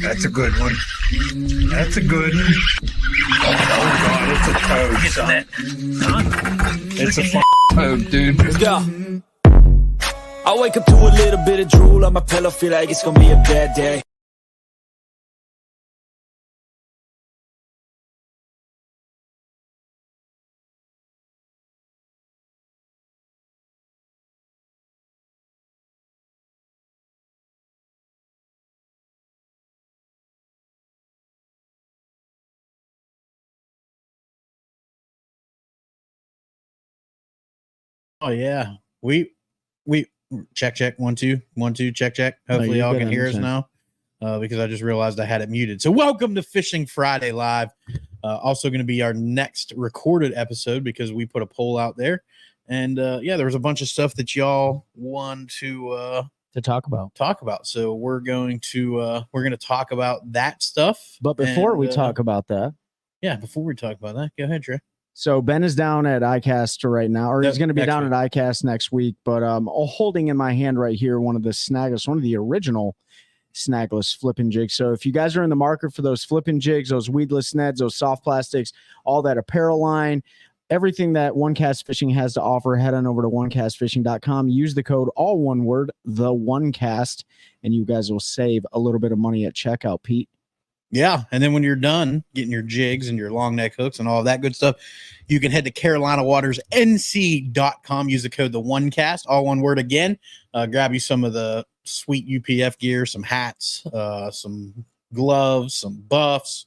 That's a good one. That's a good one. Oh, God, it's a toad, son. It's a toad, dude. Let's go. I wake up to a little bit of drool on my pillow, feel like it's gonna be a bad day. Oh yeah, we check 1 2 1 2 check. Hopefully you're y'all good, can hear us now, because I just realized I had it muted. So welcome to Fishing Friday Live. Also going to be our next recorded episode because we put a poll out there, and yeah, there was a bunch of stuff that y'all want to talk about. So we're going to talk about that stuff. But before we talk talk about that, go ahead, Trey. so Ben is down at ICAST right now, or he's going to be down week. at ICAST next week. But holding in my hand right here one of the original snagless flipping jigs. So if you guys are in the market for those flipping jigs, those weedless nets, those soft plastics, all that apparel line, everything that One Cast Fishing has to offer, head on over to onecastfishing.com. Use the code, all one word, the OneCast, and you guys will save a little bit of money at checkout, Pete. Yeah, and then when you're done getting your jigs and your long neck hooks and all of that good stuff, you can head to CarolinaWatersNC.com. Use the code the OneCast, all one word again. Grab you some of the sweet UPF gear, some hats, some gloves, some buffs.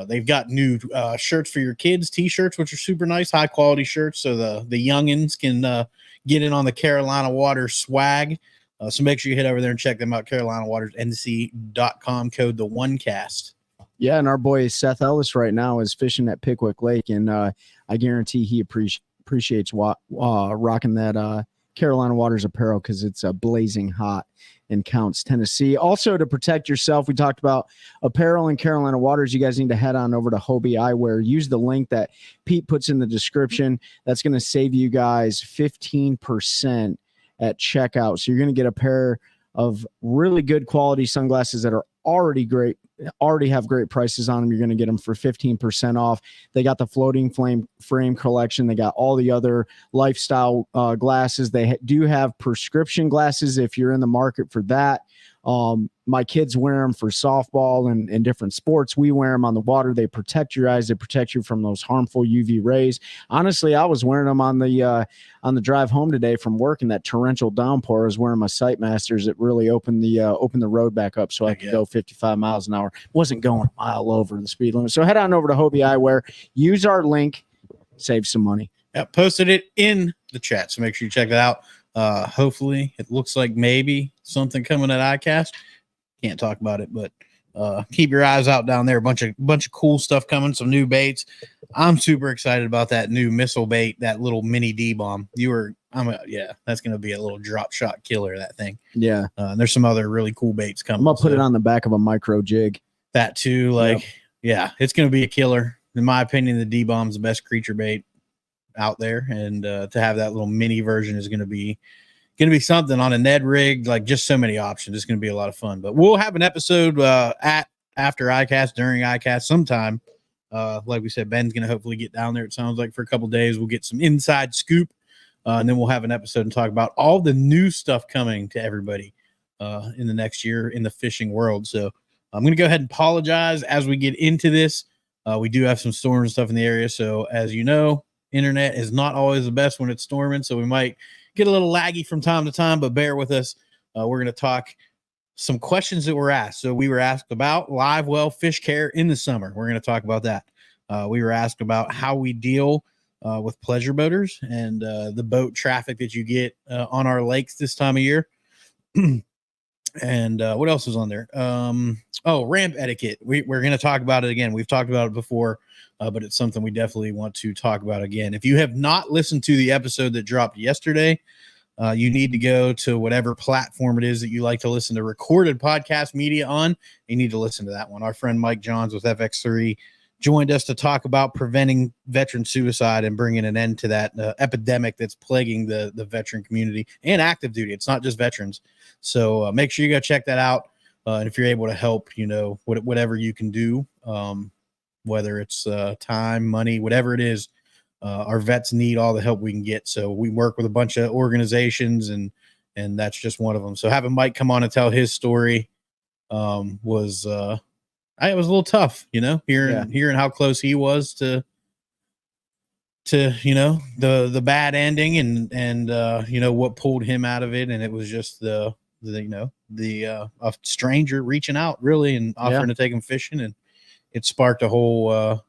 They've got new shirts for your kids, T-shirts, which are super nice, high quality shirts, so the youngins can get in on the Carolina Waters swag. So make sure you head over there and check them out, CarolinaWatersNC.com, code the OneCast. Yeah, and our boy Seth Ellis right now is fishing at Pickwick Lake, and I guarantee he appreciates rocking that Carolina Waters apparel because it's blazing hot in Counts, Tennessee. Also, to protect yourself, we talked about apparel in Carolina Waters. You guys need to head on over to Hobie Eyewear. Use the link that Pete puts in the description. That's going to save you guys 15% at checkout. So you're going to get a pair of really good quality sunglasses that are already have great prices on them. You're going to get them for 15% off. They got the floating frame collection. They got all the other lifestyle glasses. They do have prescription glasses if you're in the market for that. My kids wear them for softball and different sports. We wear them on the water. They protect your eyes. They protect you from those harmful UV rays. Honestly, I was wearing them on the drive home today from work in that torrential downpour. I was wearing my Sightmasters. It really opened the road back up so I could go 55 miles an hour. Wasn't going a mile over the speed limit. So head on over to Hobie Eyewear. Use our link. Save some money. Yeah, posted it in the chat, so make sure you check that out. Hopefully, it looks like maybe something coming at ICAST. Can't talk about it, but keep your eyes out down there. A bunch of cool stuff coming, some new baits. I'm super excited about that new missile bait, that little mini D-bomb. That's going to be a little drop shot killer, that thing. Yeah. And there's some other really cool baits coming. I'm going to put it on the back of a micro jig. That too. Yeah, it's going to be a killer. In my opinion, the D-bomb's the best creature bait out there. And to have that little mini version is going to be something on a Ned rig, like just so many options. It's going to be a lot of fun, but we'll have an episode after ICAST, during ICAST sometime. Like we said, Ben's going to hopefully get down there. It sounds like for a couple days, we'll get some inside scoop, and then we'll have an episode and talk about all the new stuff coming to everybody in the next year in the fishing world. So I'm going to go ahead and apologize as we get into this. We do have some storms and stuff in the area. So as you know, internet is not always the best when it's storming. So we might get a little laggy from time to time, but bear with us. We're going to talk some questions that were asked. So we were asked about live well fish care in the summer. We're going to talk about that. We were asked about how we deal with pleasure boaters and the boat traffic that you get on our lakes this time of year. And what else was on there? Ramp etiquette. We're going to talk about it again. We've talked about it before, but it's something we definitely want to talk about again. If you have not listened to the episode that dropped yesterday, you need to go to whatever platform it is that you like to listen to recorded podcast media on. You need to listen to that one. Our friend Mike Johns with FX3 joined us to talk about preventing veteran suicide and bringing an end to that epidemic that's plaguing the veteran community and active duty. It's not just veterans. So make sure you go check that out. And if you're able to help, whatever you can do, whether it's time, money, whatever it is, our vets need all the help we can get. So we work with a bunch of organizations, and that's just one of them. So having Mike come on and tell his story was it was a little tough, hearing how close he was to the bad ending and what pulled him out of it. And it was just a stranger reaching out really and offering to take him fishing, and it sparked a whole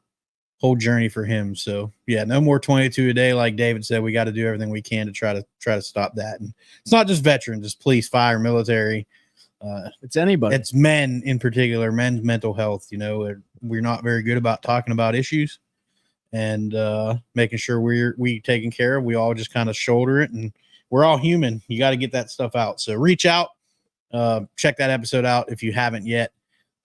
journey for him. So yeah, no more 22 a day. Like David said, we got to do everything we can to try to stop that. And it's not just veterans, it's police, fire, military. It's anybody. It's men in particular, men's mental health. We're not very good about talking about issues and making sure we taken care of. We all just kind of shoulder it, and we're all human. You got to get that stuff out. So reach out, check that episode out if you haven't yet.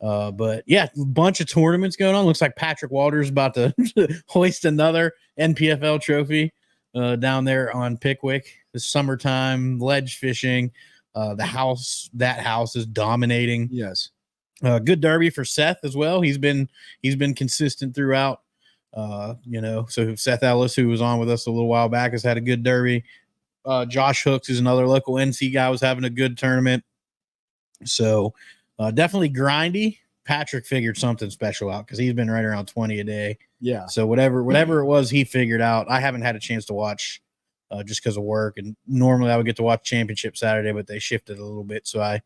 But yeah, a bunch of tournaments going on. Looks like Patrick Walters about to hoist another NPFL trophy down there on Pickwick. The summertime ledge fishing. That house is dominating. Yes. Good derby for Seth as well. He's been consistent throughout. So Seth Ellis, who was on with us a little while back, has had a good derby. Josh Hooks is another local NC guy, was having a good tournament. So definitely grindy. Patrick figured something special out because he's been right around 20 a day. Yeah. So whatever it was he figured out. I haven't had a chance to watch just because of work. And normally I would get to watch Championship Saturday, but they shifted a little bit. So I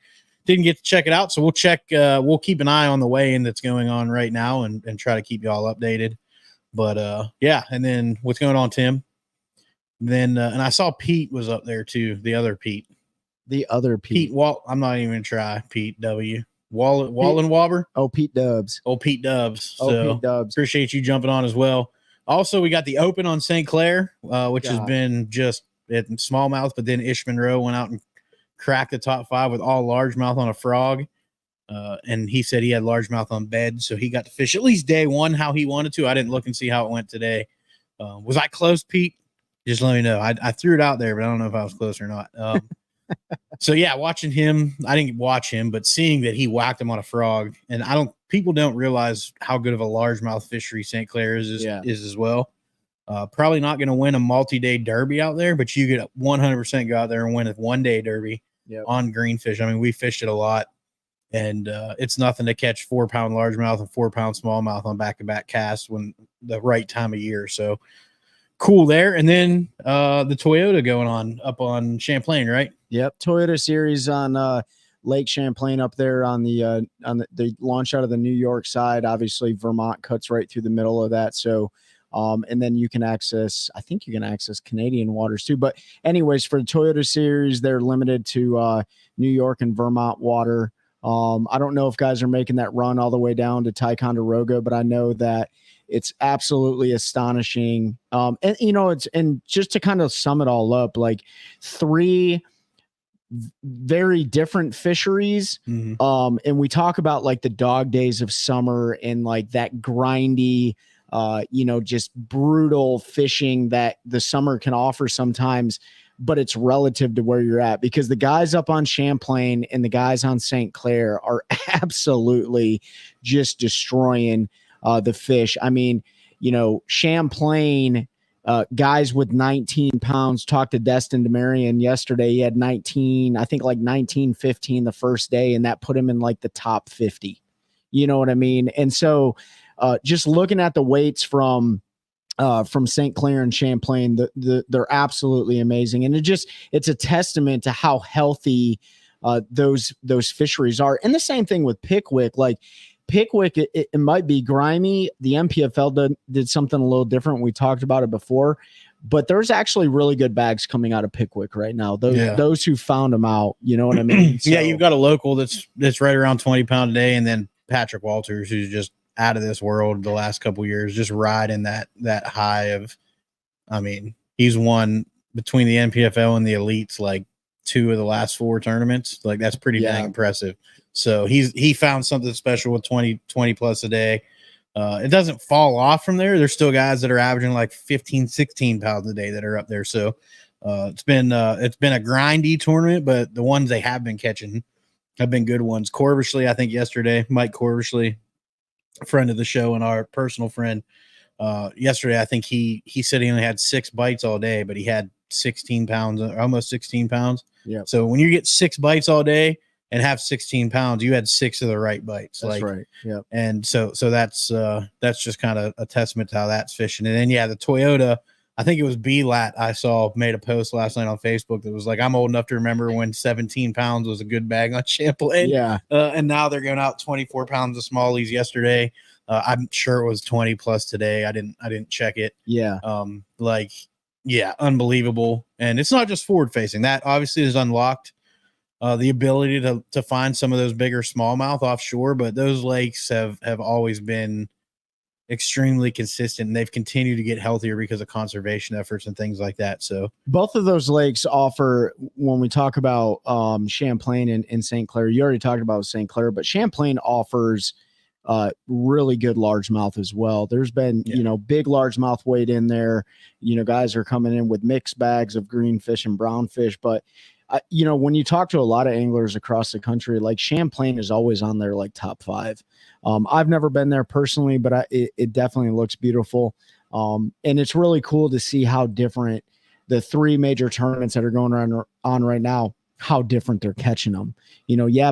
didn't get to check it out. So we'll keep an eye on the weigh-in that's going on right now and try to keep y'all updated. But yeah. And then what's going on, Tim? Then, and I saw Pete was up there too. The other Pete. Pete I'm not even going to try Pete W. Wallenwaber. Oh, Pete Dubs. Pete Dubs. Pete Dubs. Appreciate you jumping on as well. Also, we got the Open on St. Clair, which has been just at smallmouth, but then Ish Monroe went out and cracked the top 5 with all largemouth on a frog. And he said he had largemouth on bed, so he got to fish at least day 1 how he wanted to. I didn't look and see how it went today. Was I close, Pete? Just let me know. I threw it out there, but I don't know if I was close or not. So yeah, watching him, I didn't watch him, but seeing that he whacked him on a frog, and people don't realize how good of a largemouth fishery St. Clair is as well. Probably not going to win a multi-day derby out there, but you could 100% go out there and win a one-day derby on greenfish. I mean, we fished it a lot, and it's nothing to catch 4-pound largemouth and 4-pound smallmouth on back-to-back casts when the right time of year. So cool there. And then the Toyota going on up on Champlain, right? Yep, Toyota Series on Lake Champlain up there on the launch out of the New York side. Obviously, Vermont cuts right through the middle of that. So, and then you can access Canadian waters too. But anyways, for the Toyota Series, they're limited to New York and Vermont water. I don't know if guys are making that run all the way down to Ticonderoga, but I know that it's absolutely astonishing. And just to kind of sum it all up, like 3 very different fisheries. Mm-hmm. And we talk about like the dog days of summer and like that grindy, just brutal fishing that the summer can offer sometimes, but it's relative to where you're at, because the guys up on Champlain and the guys on St. Clair are absolutely just destroying the fish. I mean, Champlain, guys with 19 pounds. Talked to Destin DeMarion yesterday. He had 19, I think like 19-15 the first day, and that put him in like the top 50. You know what I mean? And so just looking at the weights from St. Clair and Champlain, they're absolutely amazing. And it's a testament to how healthy those fisheries are. And the same thing with Pickwick. Like Pickwick, it might be grimy. The MPFL did something a little different. We talked about it before, but there's actually really good bags coming out of Pickwick right now. Those who found them out, you know what I mean? So, yeah, you've got a local that's right around 20 pound a day, and then Patrick Walters, who's just out of this world the last couple of years, just riding that high of. I mean, he's won between the NPFL and the elites like 2 of the last 4 tournaments. Like that's pretty dang impressive. So he found something special with 20 plus a day. It doesn't fall off from there. There's still guys that are averaging like 15, 16 pounds a day that are up there. So it's been a grindy tournament, but the ones they have been catching have been good ones. Corbishley, I think yesterday, Mike Corbishley, a friend of the show and our personal friend, yesterday, I think he said he only had 6 bites all day, but he had 16 pounds, almost 16 pounds. Yeah. So when you get 6 bites all day and have 16 pounds, you had 6 of the right bites. That's right. Yeah. And so that's just kind of a testament to how that's fishing. And then, yeah, the Toyota, I think it was B-Lat I saw made a post last night on Facebook that was like, I'm old enough to remember when 17 pounds was a good bag on Champlain. Yeah. And now they're going out 24 pounds of smallies yesterday. I'm sure it was 20 plus today. I didn't check it. Yeah. Yeah, unbelievable. And it's not just forward facing. That obviously is unlocked the ability to find some of those bigger smallmouth offshore, but those lakes have always been extremely consistent, and they've continued to get healthier because of conservation efforts and things like that. So both of those lakes offer, when we talk about Champlain and St. Clair, you already talked about St. Clair, but Champlain offers really good largemouth as well. There's been, big largemouth weight in there. Guys are coming in with mixed bags of green fish and brown fish, but when you talk to a lot of anglers across the country, like Champlain is always on their like top 5. I've never been there personally, but it definitely looks beautiful. And it's really cool to see how different the 3 major tournaments that are going on right now, how different they're catching them.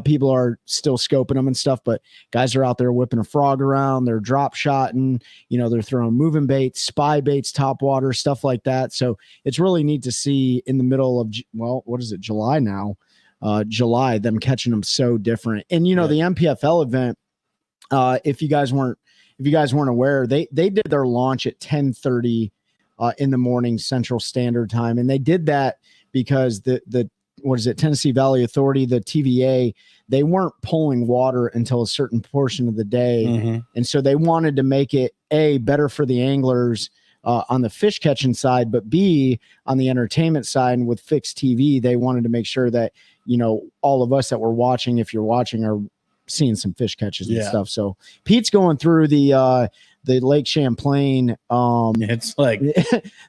People are still scoping them and stuff, but guys are out there whipping a frog around, they're drop shotting, they're throwing moving baits, spy baits, top water, stuff like that. So it's really neat to see in the middle of, what is it, July now? July, them catching them so different. And, the MPFL event, if you guys weren't aware, they did their launch at 10:30 in the morning Central Standard Time. And they did that because the Tennessee Valley Authority, the TVA, they weren't pulling water until a certain portion of the day. Mm-hmm. And so they wanted to make it better for the anglers on the fish catching side, but B, on the entertainment side. And with fixed TV, they wanted to make sure that, all of us that were watching, if you're watching, are seeing some fish catches and stuff. So Pete's going through the Lake Champlain. It's like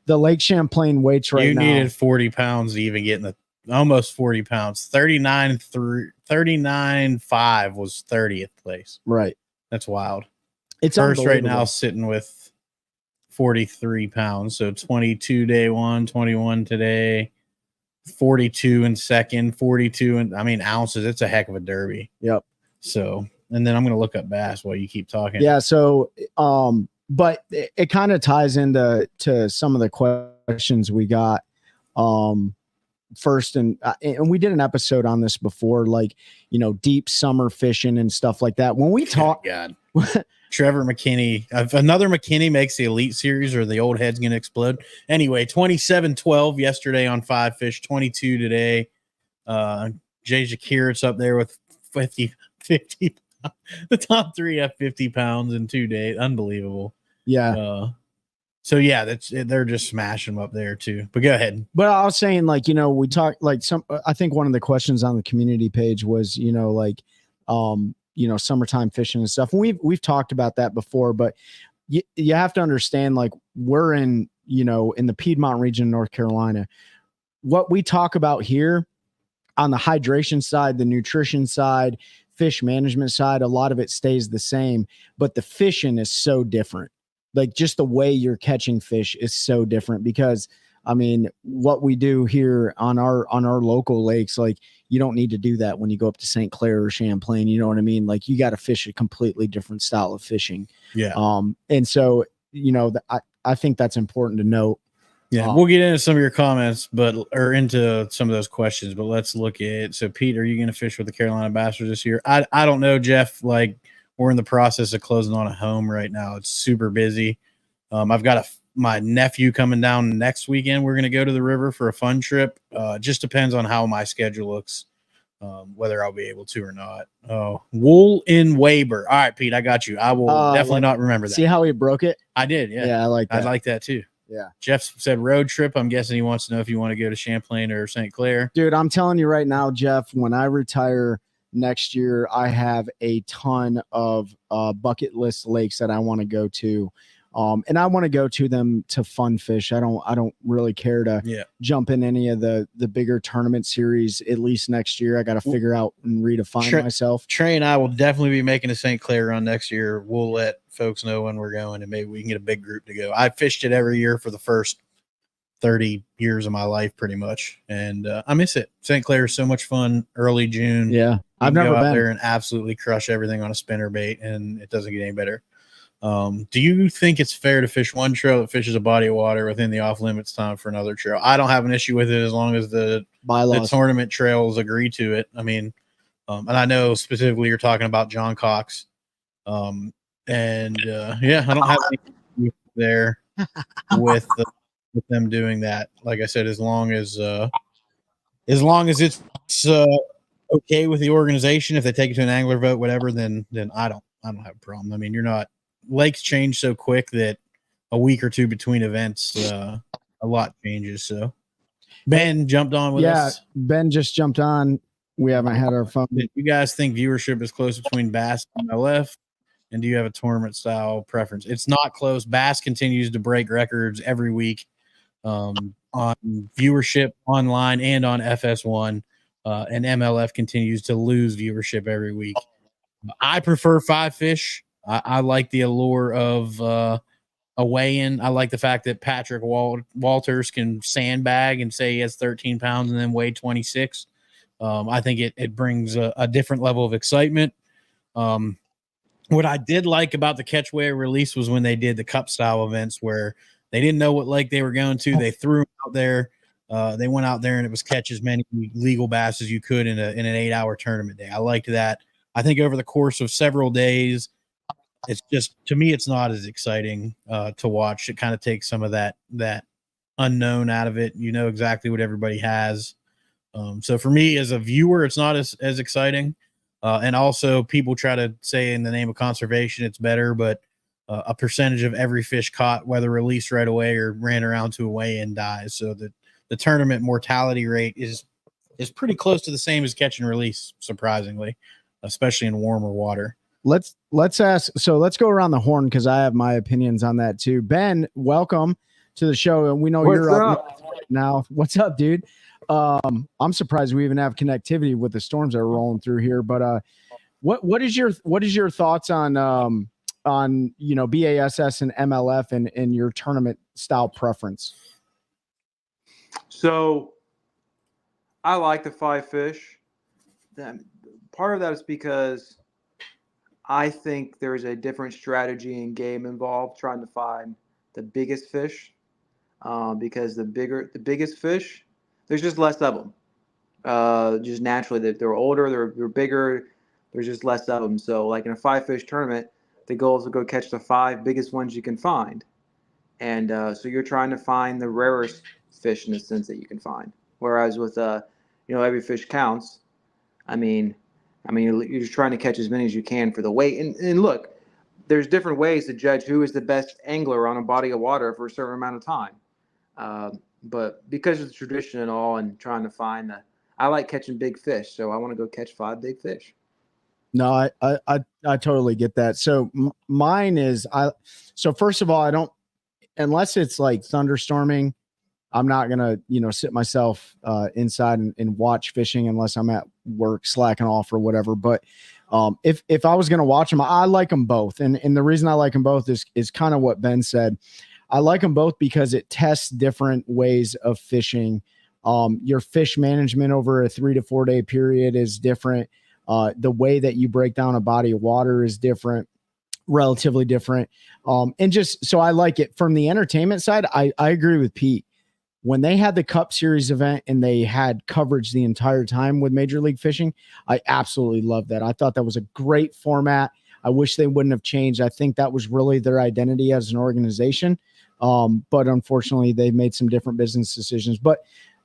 the Lake Champlain weights right now. You needed 40 pounds to even get in almost 40 pounds. 39.5 was 30th place. Right. That's wild. It's first right now sitting with 43 pounds. So 22 day one, 21 today, 42 in second, 42 and ounces. It's a heck of a derby. Yep. So, and then I'm going to look up bass while you keep talking. Yeah. So, but it kind of ties into some of the questions we got. First, and we did an episode on this before, like, deep summer fishing and stuff like that. When we talk, God, Trevor McKinney, if another McKinney makes the Elite Series, or the old head's going to explode. Anyway, 27-12 yesterday on 5 fish, 22 today. Jay Jakirit's up there with 50. The top 3 have 50 pounds in 2 days. Unbelievable. Yeah. So yeah, they're just smashing them up there too. But go ahead. But I was saying, like, we talked, like, I think one of the questions on the community page was, summertime fishing and stuff. And we've talked about that before, but you have to understand, like, we're in the Piedmont region of North Carolina. What we talk about here on the hydration side, the nutrition side, fish management side, a lot of it stays the same, but the fishing is so different. Like, just the way you're catching fish is so different, because what we do here on our local lakes, like, you don't need to do that when you go up to St. Clair or Champlain. You know what I mean? Like, you got to fish a completely different style of fishing. Yeah. And so, I think that's important to note. Yeah, we'll get into some of your comments, or into some of those questions, but let's look at it. So, Pete, are you going to fish with the Carolina Bastards this year? I don't know, Jeff. Like, we're in the process of closing on a home right now. It's super busy. I've got my nephew coming down next weekend. We're going to go to the river for a fun trip. Just depends on how my schedule looks, whether I'll be able to or not. Wool in Weber. All right, Pete, I got you. I will definitely not remember that. See how he broke it? I did. Yeah. Yeah, I like that. I like that too. Yeah. Jeff said road trip. I'm guessing he wants to know if you want to go to Champlain or St. Clair. Dude, I'm telling you right now, Jeff, when I retire next year, I have a ton of bucket list lakes that I want to go to. And I want to go to them to fun fish. I don't really care to jump in any of the bigger tournament series, at least next year. I got to figure out and redefine myself. Trey and I will definitely be making a St. Clair run next year. We'll let folks know when we're going, and maybe we can get a big group to go. I fished it every year for the first 30 years of my life, pretty much. And I miss it. St. Clair is so much fun early June. Yeah. I've never go out been there and absolutely crush everything on a spinner bait, and it doesn't get any better. Do you think it's fair to fish one trail that fishes a body of water within the off limits time for another trail? I don't have an issue with it as long as the tournament trails agree to it. I mean, and I know specifically you're talking about John Cox. I don't have any issue there with them doing that. Like I said, as long as it's okay with the organization, if they take it to an angler vote, whatever, then I don't have a problem. I mean, lakes change so quick that a week or two between events, a lot changes. So Ben jumped on with us. Ben just jumped on. We haven't had our fun. Do you guys think viewership is close between Bass and MLF? And do you have a tournament style preference? It's not close. Bass continues to break records every week on viewership online and on FS1. And MLF continues to lose viewership every week. I prefer 5 fish. I like the allure of a weigh-in. I like the fact that Patrick Walters can sandbag and say he has 13 pounds and then weigh 26. I think it brings a different level of excitement. What I did like about the catch weigh release was when they did the cup style events where they didn't know what lake they were going to. They threw them out there. They went out there and it was catch as many legal bass as you could in an 8-hour tournament day. I liked that. I think over the course of several days, it's just, to me, it's not as exciting to watch. It kind of takes some of that unknown out of it. You know exactly what everybody has. So for me as a viewer, it's not as exciting. And also people try to say in the name of conservation, it's better, but a percentage of every fish caught, whether released right away or ran around to a weigh-in, dies. So the tournament mortality rate is pretty close to the same as catch and release, surprisingly, especially in warmer water. Let's ask. So let's go around the horn because I have my opinions on that too. Ben, welcome to the show. And we know you're up now. What's up, dude? I'm surprised we even have connectivity with the storms that are rolling through here. But what is your thoughts on BASS and MLF and your tournament style preference? So I like the 5 fish. Part of that is because I think there's a different strategy and game involved trying to find the biggest fish, because the biggest fish, there's just less of them. Just naturally, they're older, they're bigger, there's just less of them. So like in a 5 fish tournament, the goal is to go catch the 5 biggest ones you can find. And so you're trying to find the rarest fish in the sense that you can find. Whereas with every fish counts. I mean, you're just trying to catch as many as you can for the weight. And look, there's different ways to judge who is the best angler on a body of water for a certain amount of time. But because of the tradition and all, and trying to find I like catching big fish, so I want to go catch 5 big fish. No, I totally get that. So mine is so first of all, I don't, unless it's like thunderstorming, I'm not gonna, sit myself inside and watch fishing unless I'm at work slacking off or whatever. But if I was gonna watch them, I like them both, and the reason I like them both is kind of what Ben said. I like them both because it tests different ways of fishing. Your fish management over a 3 to 4 day period is different. The way that you break down a body of water is different, relatively different. And just so I like it from the entertainment side. I agree with Pete. When they had the Cup Series event and they had coverage the entire time with Major League Fishing, I absolutely loved that. I thought that was a great format. I wish they wouldn't have changed. I think that was really their identity as an organization. But unfortunately, they made some different business decisions.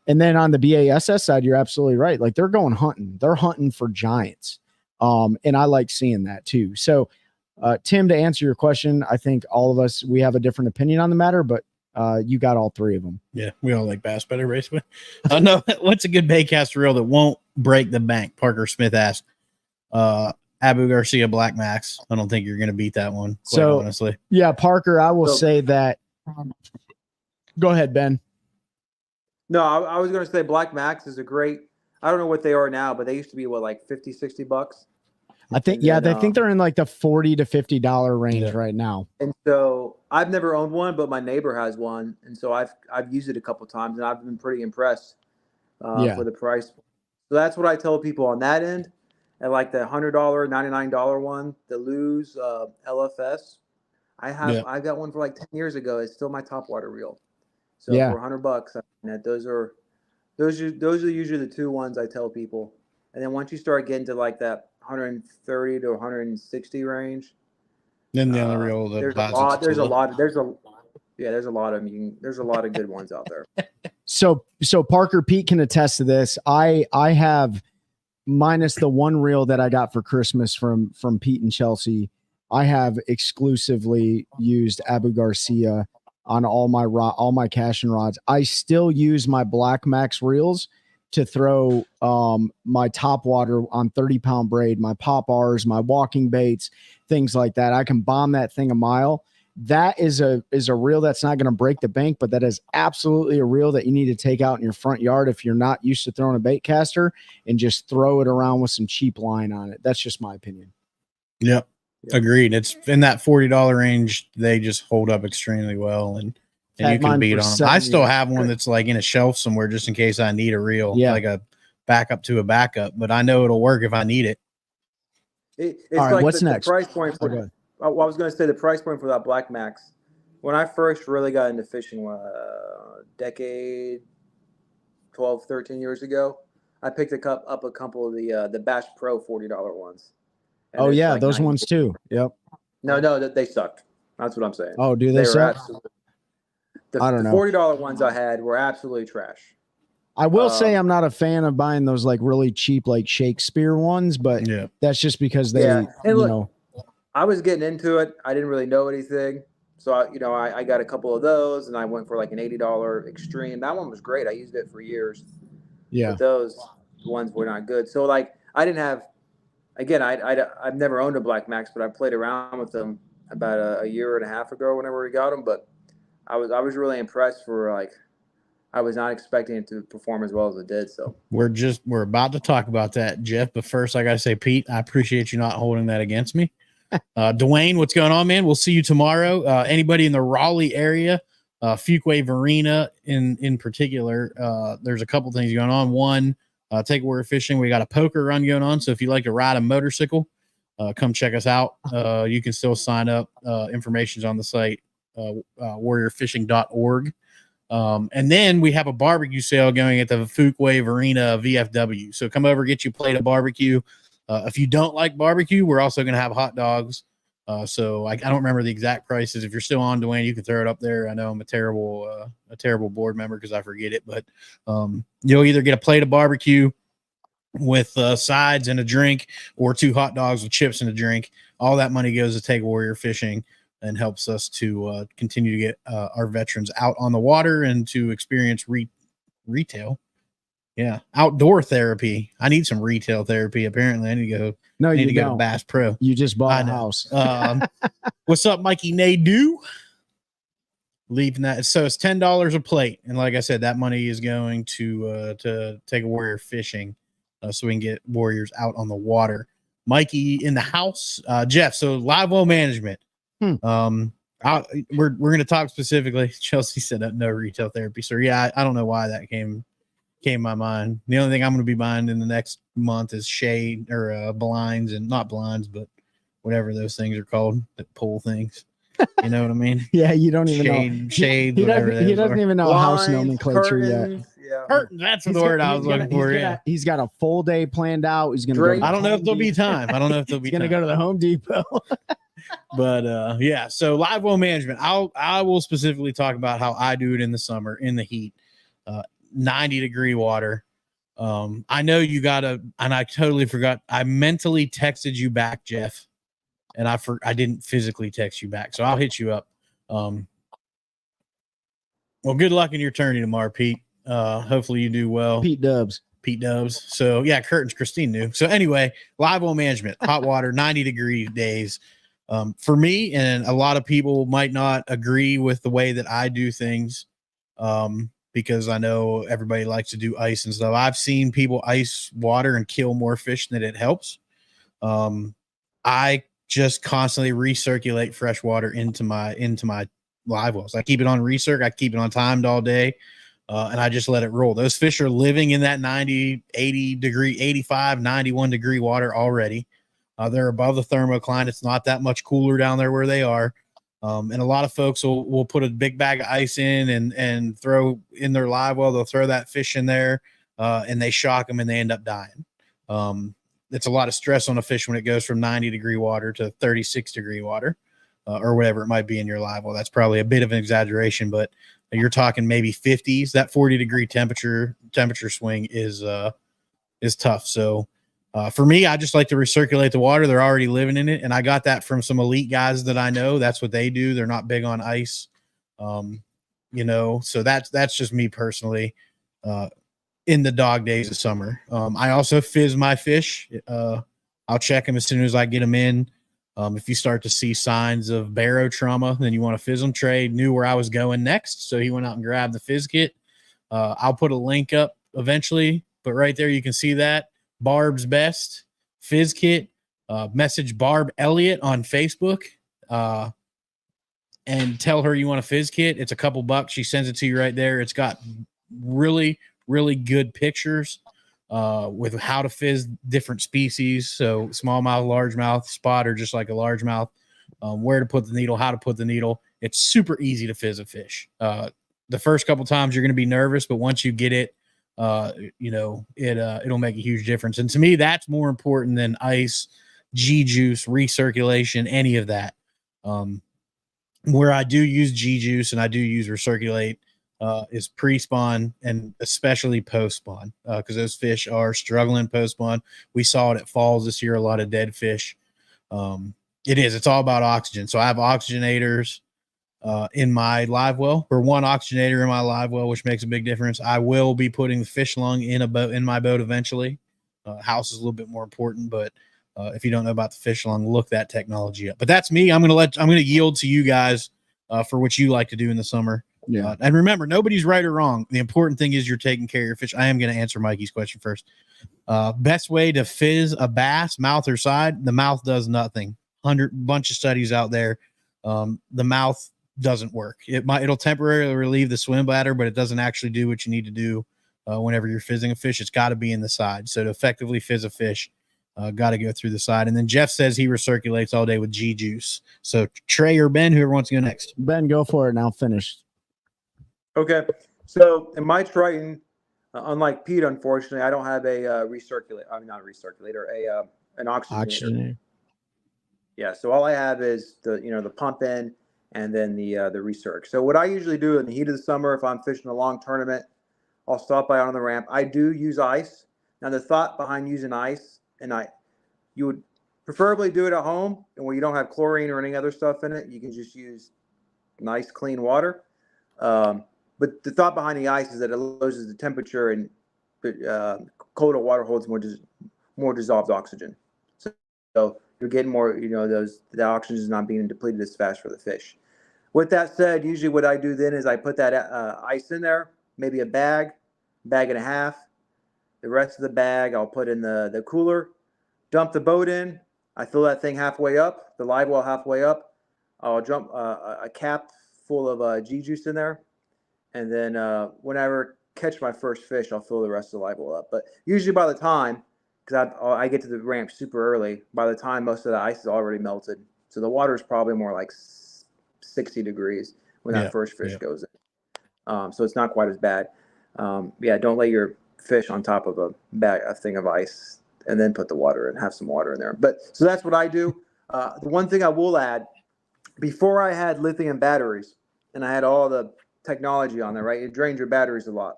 And then on the BASS side, you're absolutely right. Like they're going hunting. They're hunting for giants. And I like seeing that too. So, Tim, to answer your question, I think all of us, we have a different opinion on the matter, but you got all 3 of them. Yeah, we all like bass better, basically. No, what's a good baitcast reel that won't break the bank? Parker Smith asked. Abu Garcia Black Max. I don't think you're going to beat that one. Quite honestly, yeah, Parker, I will say that. Go ahead, Ben. No, I was going to say Black Max is a great. I don't know what they are now, but they used to be like $50-$60. I think they think they're in like the $40 to $50 range right now. And so I've never owned one, but my neighbor has one, and so I've used it a couple times, and I've been pretty impressed for the price. So that's what I tell people on that end. And like the $100, $99 one, the Lose LFS, I got one for like 10 years ago. It's still my top water reel. So for $100, those are usually the two ones I tell people. And then once you start getting to like that 130 to 160 range, then the other reel, there's a lot of good ones out there. So Parker, Pete can attest to this. I have, minus the one reel that I got for Christmas from Pete and Chelsea, I have exclusively used Abu Garcia on all my casting rods. I still use my Black Max reels to throw my top water on 30-pound braid, my pop R's, my walking baits, things like that. I can bomb that thing a mile. That is a reel that's not going to break the bank, but that is absolutely a reel that you need to take out in your front yard if you're not used to throwing a bait caster, and just throw it around with some cheap line on it. That's just my opinion. Yep. Agreed. It's in that $40 range. They just hold up extremely well, and you can beat on them. I still have one that's like in a shelf somewhere just in case I need a reel, like a backup to a backup, but I know it'll work if I need it. It's all right, like what's next? The price point for, I was going to say the price point for that Black Max. When I first really got into fishing decade, 12, 13 years ago, I picked up a couple of the Bass Pro $40 ones. And like those ones too. Yep. No, they sucked. That's what I'm saying. Oh, do they suck? I don't know. The $40 ones I had were absolutely trash. I will say I'm not a fan of buying those like really cheap like Shakespeare ones, but that's just because they, And look, I was getting into it. I didn't really know anything. So, I got a couple of those, and I went for like an $80 Extreme. That one was great. I used it for years. Yeah. But those ones were not good. So, like, I didn't have, again, I've never owned a Black Max, but I played around with them about a year and a half ago whenever we got them. But I was really impressed I was not expecting it to perform as well as it did. So we're about to talk about that, Jeff. But first, I got to say, Pete, I appreciate you not holding that against me. Dwayne, what's going on, man? We'll see you tomorrow. Anybody in the Raleigh area, Fuquay Varina in particular, there's a couple things going on. One, takeaway fishing. We got a poker run going on. So if you like to ride a motorcycle, come check us out. You can still sign up. Information's on the site, warriorfishing.org. And then we have a barbecue sale going at the Fuquay Varina VFW. So come over, get you a plate of barbecue. If you don't like barbecue, we're also going to have hot dogs. So I don't remember the exact prices. If you're still on, Dwayne, you can throw it up there. I know I'm a terrible board member because I forget it, but you'll either get a plate of barbecue with sides and a drink, or 2 hot dogs with chips and a drink. All that money goes to Take Warrior Fishing and helps us to continue to get our veterans out on the water and to experience retail. Yeah, outdoor therapy. I need some retail therapy. Apparently, I need to go. No, I need you to don't. go to Bass Pro. You just bought a house. What's up, Mikey Nadeau? Leaving that. So it's $10 a plate, and like I said, that money is going to Take a Warrior Fishing, so we can get warriors out on the water. Mikey in the house. Jeff. So live well management. We're going to talk specifically. Chelsea said no retail therapy. So yeah, I don't know why that came to my mind. The only thing I'm going to be buying in the next month is shade or blinds, and not blinds, but whatever those things are called that pull things. You know what I mean? Yeah, you don't even know. Shades, he whatever. He doesn't even know house nomenclature curtains, yet. Yeah. Curtains, that's the word I was looking for. He's got a full day planned out. He's going to go. I don't know if there'll be time. He's going to go to the Home Depot. But yeah, so live well management. I will specifically talk about how I do it in the summer in the heat, 90-degree water. I know you gotta, and I totally forgot. I mentally texted you back, Jeff, and I didn't physically text you back, so I'll hit you up. Well, good luck in your tourney tomorrow, Pete. Hopefully you do well. Pete Dubs. Pete Dubs. So yeah, Kurt and Christine knew. So anyway, live well management, hot water, 90-degree days. For me, and a lot of people might not agree with the way that I do things, because I know everybody likes to do ice and stuff. I've seen people ice water and kill more fish than it helps. I just constantly recirculate fresh water into my live wells. I keep it on recirc. I keep it on timed all day. And I just let it roll. Those fish are living in that 90, 80 degree, 85, 91 degree water already. They're above the thermocline. It's not that much cooler down there where they are. And a lot of folks will put a big bag of ice in and throw in their live well. They'll throw that fish in there and they shock them and they end up dying. It's a lot of stress on a fish when it goes from 90-degree water to 36-degree water or whatever it might be in your live well. That's probably a bit of an exaggeration, but you're talking maybe 50s. That 40-degree temperature swing is tough. So for me, I just like to recirculate the water. They're already living in it, and I got that from some elite guys that I know. That's what they do. They're not big on ice, so that's just me personally. In the dog days of summer, I also fizz my fish. I'll check them as soon as I get them in. If you start to see signs of barotrauma, then you want to fizz them. Trey knew where I was going next, so he went out and grabbed the fizz kit. I'll put a link up eventually, but right there you can see that. Barb's Best fizz kit. Message Barb Elliott on Facebook and tell her you want a fizz kit. It's a couple bucks. She sends it to you right there. It's got really, really good pictures with how to fizz different species. So smallmouth, largemouth, spot, or just like a largemouth, where to put the needle, how to put the needle. It's super easy to fizz a fish. The first couple times you're going to be nervous, but once you get it, it'll make a huge difference. And to me, that's more important than ice, G juice, recirculation, any of that. Where I do use G juice and I do use recirculate is pre-spawn and especially post-spawn because those fish are struggling post-spawn. We saw it at falls this year, a lot of dead fish. It's all about oxygen. So I have oxygenators in my live well, or one oxygenator in my live well, which makes a big difference. I will be putting the fish lung in my boat eventually. House is a little bit more important, but if you don't know about the fish lung, look that technology up. But that's me. I'm going to yield to you guys for what you like to do in the summer. Yeah. And remember, nobody's right or wrong. The important thing is you're taking care of your fish. I am going to answer Mikey's question first. Best way to fizz a bass, mouth or side. The mouth does nothing. Bunch of studies out there. The mouth doesn't work. It'll temporarily relieve the swim bladder, but it doesn't actually do what you need to do whenever you're fizzing a fish. It's got to be in the side. So to effectively fizz a fish, got to go through the side. And then Jeff says he recirculates all day with G juice. So Trey or Ben, whoever wants to go next. Ben, go for it and I'll finish. Okay. So in my Triton, unlike Pete, unfortunately, I don't have a not a recirculator, an oxygenator. Yeah. So all I have is the pump in and then the recirc. So what I usually do in the heat of the summer, if I'm fishing a long tournament, I'll stop by on the ramp. I do use ice. Now the thought behind using ice, you would preferably do it at home and where you don't have chlorine or any other stuff in it. You can just use nice clean water. But the thought behind the ice is that it lowers the temperature and colder water holds more dissolved oxygen. So you're getting more, the oxygen is not being depleted as fast for the fish. With that said, usually what I do then is I put that ice in there, maybe a bag and a half. The rest of the bag I'll put in the cooler, dump the boat in. I fill that thing halfway up, the live well halfway up. I'll dump a cap full of G juice in there. And then whenever I catch my first fish, I'll fill the rest of the live well up. But usually by the time, because I get to the ramp super early, by the time most of the ice is already melted. So the water is probably more like 60 degrees when that first fish goes in. So it's not quite as bad. Don't lay your fish on top of a thing of ice and then put the water in, have some water in there. But so that's what I do. The one thing I will add, before I had lithium batteries and I had all the technology on there, right? It drains your batteries a lot.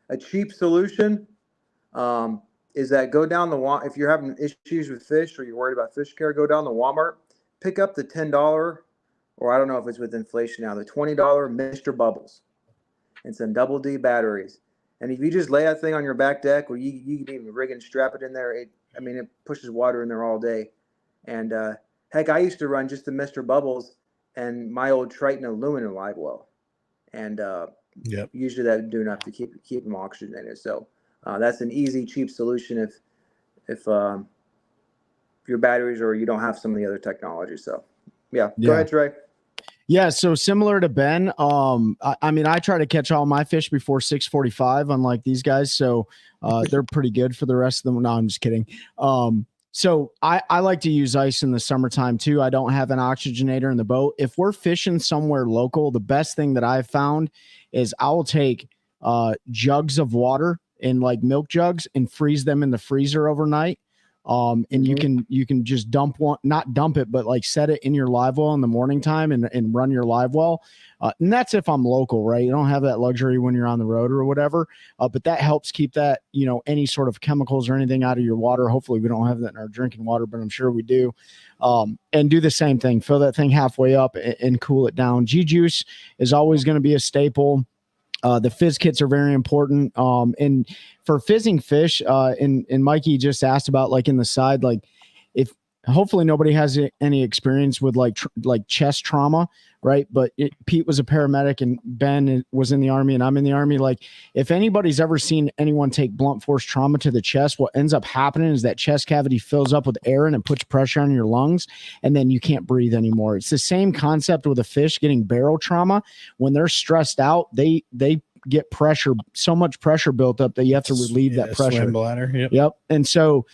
A cheap solution is that go down if you're having issues with fish or you're worried about fish care, go down to Walmart, pick up the $10, or I don't know if it's with inflation now, the $20 Mr. Bubbles and some double D batteries. And if you just lay that thing on your back deck, or you can even rig and strap it in there, it pushes water in there all day. And heck, I used to run just the Mr. Bubbles and my old Triton aluminum live well, and usually that would do enough to keep them oxygenated. So that's an easy, cheap solution if your batteries or you don't have some of the other technology. So go ahead, Trey. Yeah, so similar to Ben, I try to catch all my fish before 6:45, unlike these guys. So they're pretty good for the rest of them. No, I'm just kidding. So I like to use ice in the summertime too. I don't have an oxygenator in the boat. If we're fishing somewhere local, the best thing that I've found is I will take jugs of water in like milk jugs and freeze them in the freezer overnight. And you can just not dump it, but like set it in your live well in the morning time and run your live well. And that's if I'm local, right? You don't have that luxury when you're on the road or whatever. But that helps keep that, any sort of chemicals or anything out of your water. Hopefully we don't have that in our drinking water, but I'm sure we do. And do the same thing, fill that thing halfway up and cool it down. G-Juice is always going to be a staple. The fizz kits are very important. And for fizzing fish, and Mikey just asked about like in the side, like if hopefully nobody has any experience with like chest trauma, right? But Pete was a paramedic and Ben was in the Army and I'm in the Army. Like if anybody's ever seen anyone take blunt force trauma to the chest, what ends up happening is that chest cavity fills up with air and it puts pressure on your lungs and then you can't breathe anymore. It's the same concept with a fish getting barrel trauma. When they're stressed out, they get pressure, so much pressure built up that you have to relieve that pressure. Swim bladder. Yep. And so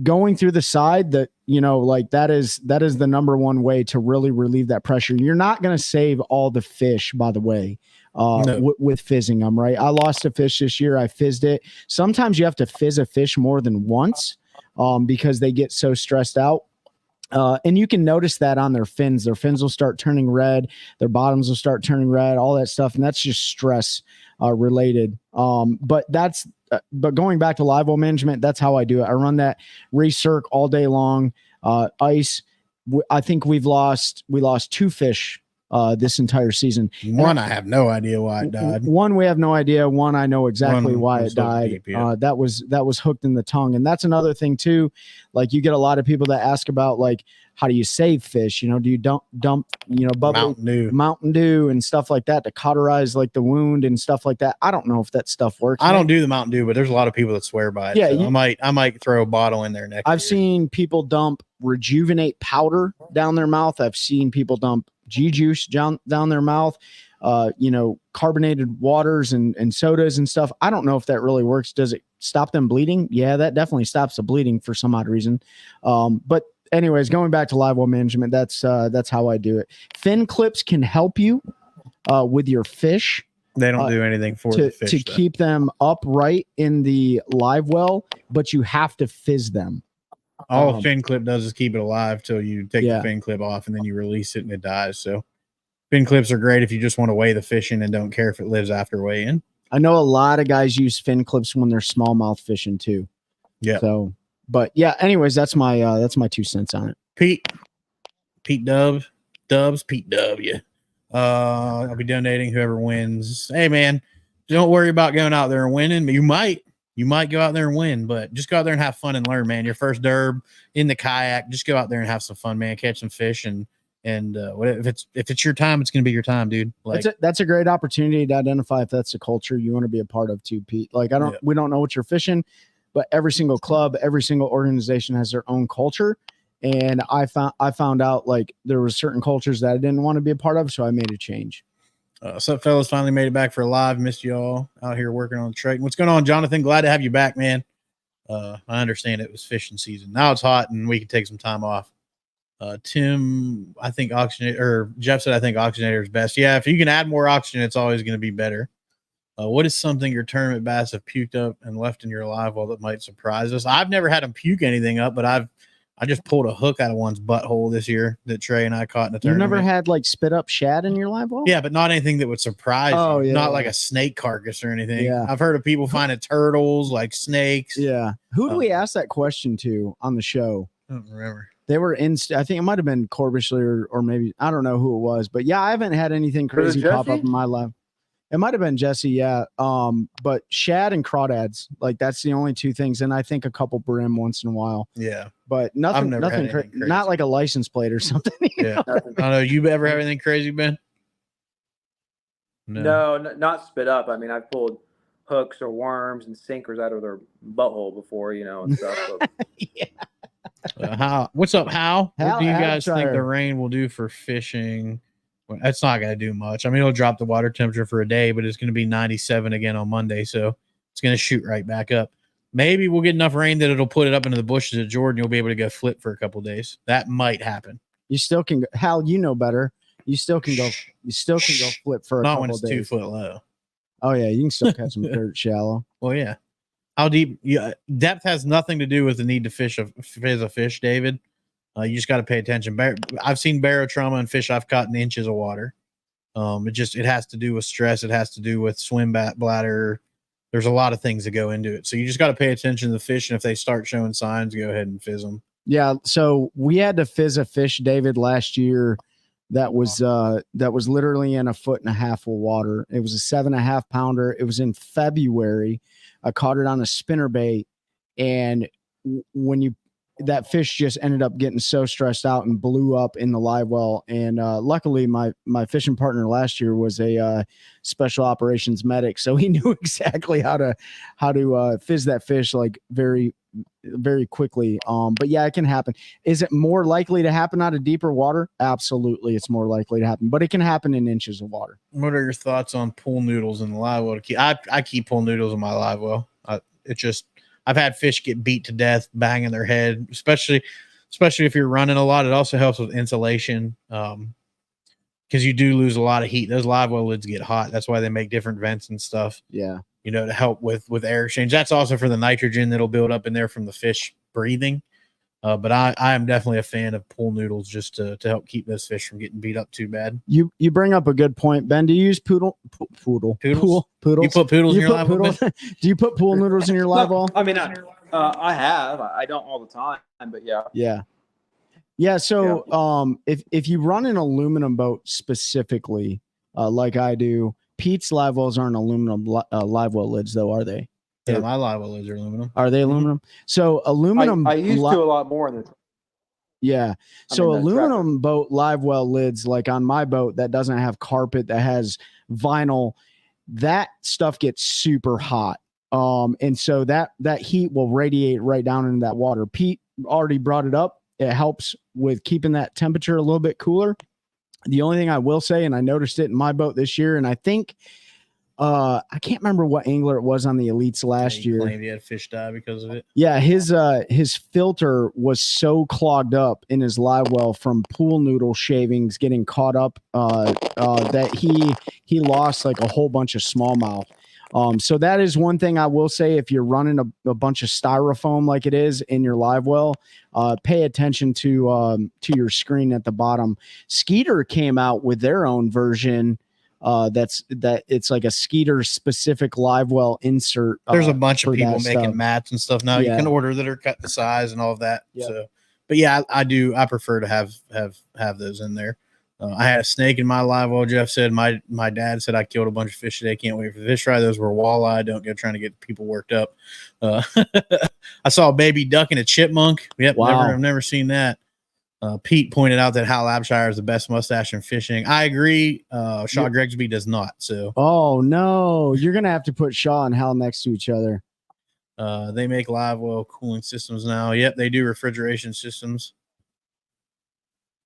going through the side that, that is the number one way to really relieve that pressure. You're not going to save all the fish, by the way, with fizzing them, right? I lost a fish this year. I fizzed it. Sometimes you have to fizz a fish more than once because they get so stressed out. And you can notice that on their fins. Their fins will start turning red. Their bottoms will start turning red, all that stuff. And that's just stress related. But going back to live well management, that's how I do it. I run that recirc all day long. Ice. I think we lost 2 fish this entire season. One, I have no idea why it died. One, we have no idea. One, I know exactly why it died. That was hooked in the tongue. And that's another thing too. Like you get a lot of people that ask about like, how do you save fish? Do you dump Mountain Dew and stuff like that to cauterize like the wound and stuff like that? I don't know if that stuff works. I don't do the Mountain Dew, but there's a lot of people that swear by it. Yeah, so I might throw a bottle in there next. I've seen people dump Rejuvenate powder down their mouth. I've seen people dump G-Juice down their mouth. Carbonated waters and sodas and stuff. I don't know if that really works. Does it stop them bleeding? Yeah, that definitely stops the bleeding for some odd reason. But anyways, going back to live well management, that's how I do it. Fin clips can help you with your fish. They don't do anything for the fish to keep them upright in the live well, but you have to fizz them. All a fin clip does is keep it alive till you take the fin clip off and then you release it and it dies. So fin clips are great if you just want to weigh the fish in and don't care if it lives after weigh-in. I know a lot of guys use fin clips when they're smallmouth fishing too. Yeah. So, but yeah, anyways, that's my 2 cents on it. Pete Dubs, Pete W. I'll be donating whoever wins. Hey man, don't worry about going out there and winning, but you might go out there and win, but just go out there and have fun and learn, man. Your first derb in the kayak, just go out there and have some fun, man. Catch some fish and if it's your time, it's going to be your time, dude. Like that's a great opportunity to identify if that's a culture you want to be a part of too, Pete. Like we don't know what you're fishing, but every single club, every single organization has their own culture. And I found out like there were certain cultures that I didn't want to be a part of, so I made a change. What's up, fellas? Finally made it back for a live. Missed you all out here working on the Triton. What's going on, Jonathan? Glad to have you back, man. I understand it was fishing season. Now it's hot and we can take some time off. Tim, I think Jeff said I think oxygenator is best. Yeah, if you can add more oxygen, it's always going to be better. What is something your tournament bass have puked up and left in your live well that might surprise us? I've never had them puke anything up, but I just pulled a hook out of one's butthole this year that Trey and I caught in a tournament. You never had like spit up shad in your live well? Yeah, but not anything that would surprise you. Not like a snake carcass or anything. Yeah. I've heard of people finding turtles, like snakes. Yeah. Who do we ask that question to on the show? I don't remember. They were I think it might have been Corbishley or maybe, I don't know who it was, but yeah, I haven't had anything crazy pop up in my live. It might have been Jesse, yeah. But shad and crawdads, like that's the only two things, and I think a couple brim once in a while. Yeah, But nothing crazy. Not like a license plate or something. Yeah, I don't know. You ever have anything crazy, Ben? No, not spit up. I mean, I've pulled hooks or worms and sinkers out of their butthole before, and stuff. But. Yeah. What's up, Hal? What do you guys think Hampshire. the rain will do for fishing? Well, that's not going to do much. I mean, it'll drop the water temperature for a day, but it's going to be 97 again on Monday, so it's going to shoot right back up. Maybe we'll get enough rain that it'll put it up into the bushes at Jordan. You'll be able to go flip for a couple days. That might happen. You still can go, Hal, you know better. You still can go. You still can go flip for a Not couple when it's days. 2 foot low. Oh yeah, you can still catch them dirt shallow. Well, yeah. How deep? Yeah, depth has nothing to do with the need to fish a fish, David. You just got to pay attention. I've seen barotrauma and fish I've caught in inches of water. It has to do with stress. It has to do with swim bladder. There's a lot of things that go into it. So you just got to pay attention to the fish, and if they start showing signs, go ahead and fizz them. Yeah. So we had to fizz a fish, David, last year. That was literally in 1.5 feet of water. It was a 7.5 pounder. It was in February. I caught it on a spinnerbait, and that fish just ended up getting so stressed out and blew up in the live well. And luckily, my fishing partner last year was a special operations medic, so he knew exactly how to fizz that fish like very, very quickly. But yeah, it can happen. Is it more likely to happen out of deeper water? Absolutely, it's more likely to happen, but it can happen in inches of water. What are your thoughts on pool noodles in the live well? I keep pool noodles in my live well. I've had fish get beat to death, banging their head, especially if you're running a lot. It also helps with insulation because you do lose a lot of heat. Those live well lids get hot. That's why they make different vents and stuff. Yeah. To help with air exchange. That's also for the nitrogen that'll build up in there from the fish breathing. But I am definitely a fan of pool noodles just to help keep those fish from getting beat up too bad. You bring up a good point, Ben. Do you use poodles? Poodles? You put poodles in your live well? Do you put pool noodles in your live well? I mean, I have. I don't all the time, but yeah. Yeah. So if you run an aluminum boat specifically, like I do, Pete's live wells aren't aluminum live well lids, though, are they? Yeah, my live well lids are aluminum. Are they aluminum? So aluminum. I used to a lot more than. Yeah. So aluminum boat live well lids, like on my boat that doesn't have carpet, that has vinyl, that stuff gets super hot. And so that heat will radiate right down into that water. Pete already brought it up. It helps with keeping that temperature a little bit cooler. The only thing I will say, and I noticed it in my boat this year, and I think I can't remember what angler it was on the Elites last year. Claimed he had fish die because of it. Yeah, his filter was so clogged up in his live well from pool noodle shavings getting caught up that he lost like a whole bunch of smallmouth. So that is one thing I will say. If you're running a bunch of styrofoam like it is in your live well, pay attention to your screen at the bottom. Skeeter came out with their own version. It's like a Skeeter specific live well insert. There's a bunch of people making mats and stuff now. Yeah. You can order that are cut the size and all of that. Yep. So, but yeah, I prefer to have those in there. I had a snake in my live well. Jeff said my dad said I killed a bunch of fish today. Can't wait for the fish fry. Those were walleye. Don't go trying to get people worked up. I saw a baby duck and a chipmunk. Yep, wow. I've never seen that. Pete pointed out that Hal Abshire is the best mustache in fishing. I agree. Shaw Gregsby does not. So. Oh no, you're gonna have to put Shaw and Hal next to each other. They make live well cooling systems now. Yep, they do refrigeration systems.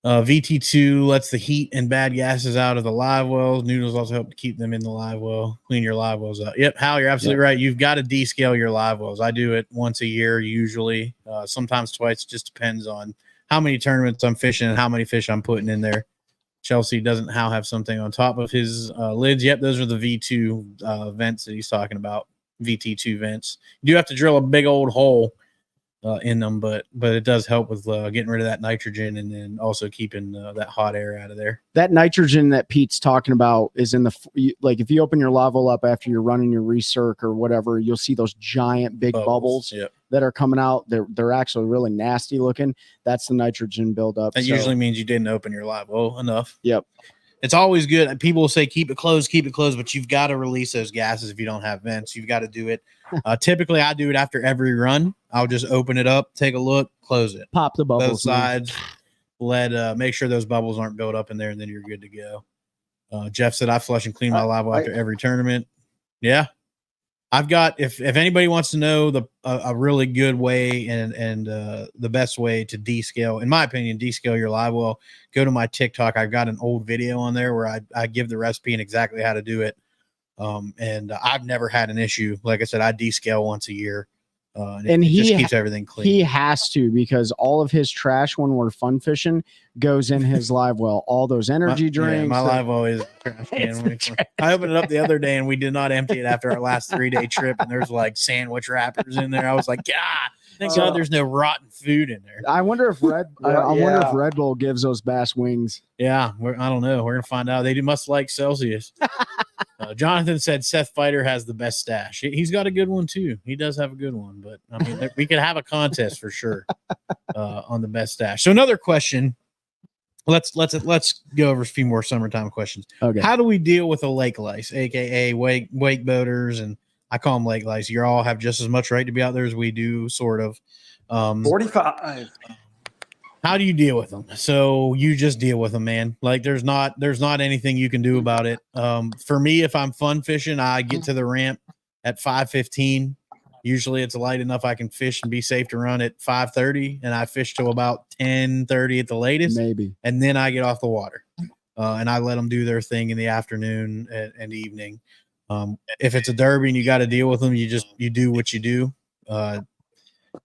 VT2 lets the heat and bad gases out of the live wells. Noodles also help to keep them in the live well. Clean your live wells out. Yep, Hal, you're absolutely right. You've got to descale your live wells. I do it once a year usually. Sometimes twice. It just depends on how many tournaments I'm fishing and how many fish I'm putting in there. Chelsea, doesn't Hal have something on top of his lids? Yep, those are the V2 vents that he's talking about. VT2 vents. You do have to drill a big old hole in them, but it does help with getting rid of that nitrogen and then also keeping that hot air out of there. That nitrogen that Pete's talking about is in like if you open your live well up after you're running your recirc or whatever, you'll see those giant big bubbles yep. that are coming out. They're actually really nasty looking. That's the nitrogen buildup. That usually means you didn't open your live well enough. Yep. it's always good. People will say keep it closed, but you've got to release those gases if you don't have vents. You've got to do it. Typically, I do it after every run. I'll just open it up, take a look, close it, Pop the bubbles. both sides. Make sure those bubbles aren't built up in there, and then you're good to go. Jeff said I flush and clean my live well after every tournament. Yeah, I've got. If anybody wants to know a really good way and the best way to descale, in my opinion, descale your live well, go to my TikTok. I've got an old video on there where I give the recipe and exactly how to do it. And I've never had an issue. Like I said, I descale once a year. And he just keeps everything clean. He has to, because all of his trash when we're fun fishing goes in his live well. All those energy drinks. My live well is trash can. I opened it up the other day and we did not empty it after our last 3-day trip. And there's like sandwich wrappers in there. I was like, God, thank God there's no rotten food in there. I wonder if wonder if Red Bull gives those bass wings. Yeah, I don't know. We're gonna find out. They must like Celsius. Jonathan said Seth Fighter has the best stash. He's got a good one too. He does have a good one, but I mean, we could have a contest for sure on the best stash. So another question. Let's go over a few more summertime questions. Okay. How do we deal with a lake lice, aka wake boaters, and I call them lake lice. You all have just as much right to be out there as we do, sort of. 45. How do you deal with them? So you just deal with them, man. Like there's not anything you can do about it. For me, if I'm fun fishing, I get to the ramp at 5:15. Usually it's light enough I can fish and be safe to run at 5:30, and I fish till about 10:30 at the latest. Maybe. And then I get off the water. And I let them do their thing in the afternoon and evening. If it's a derby and you got to deal with them, you do what you do.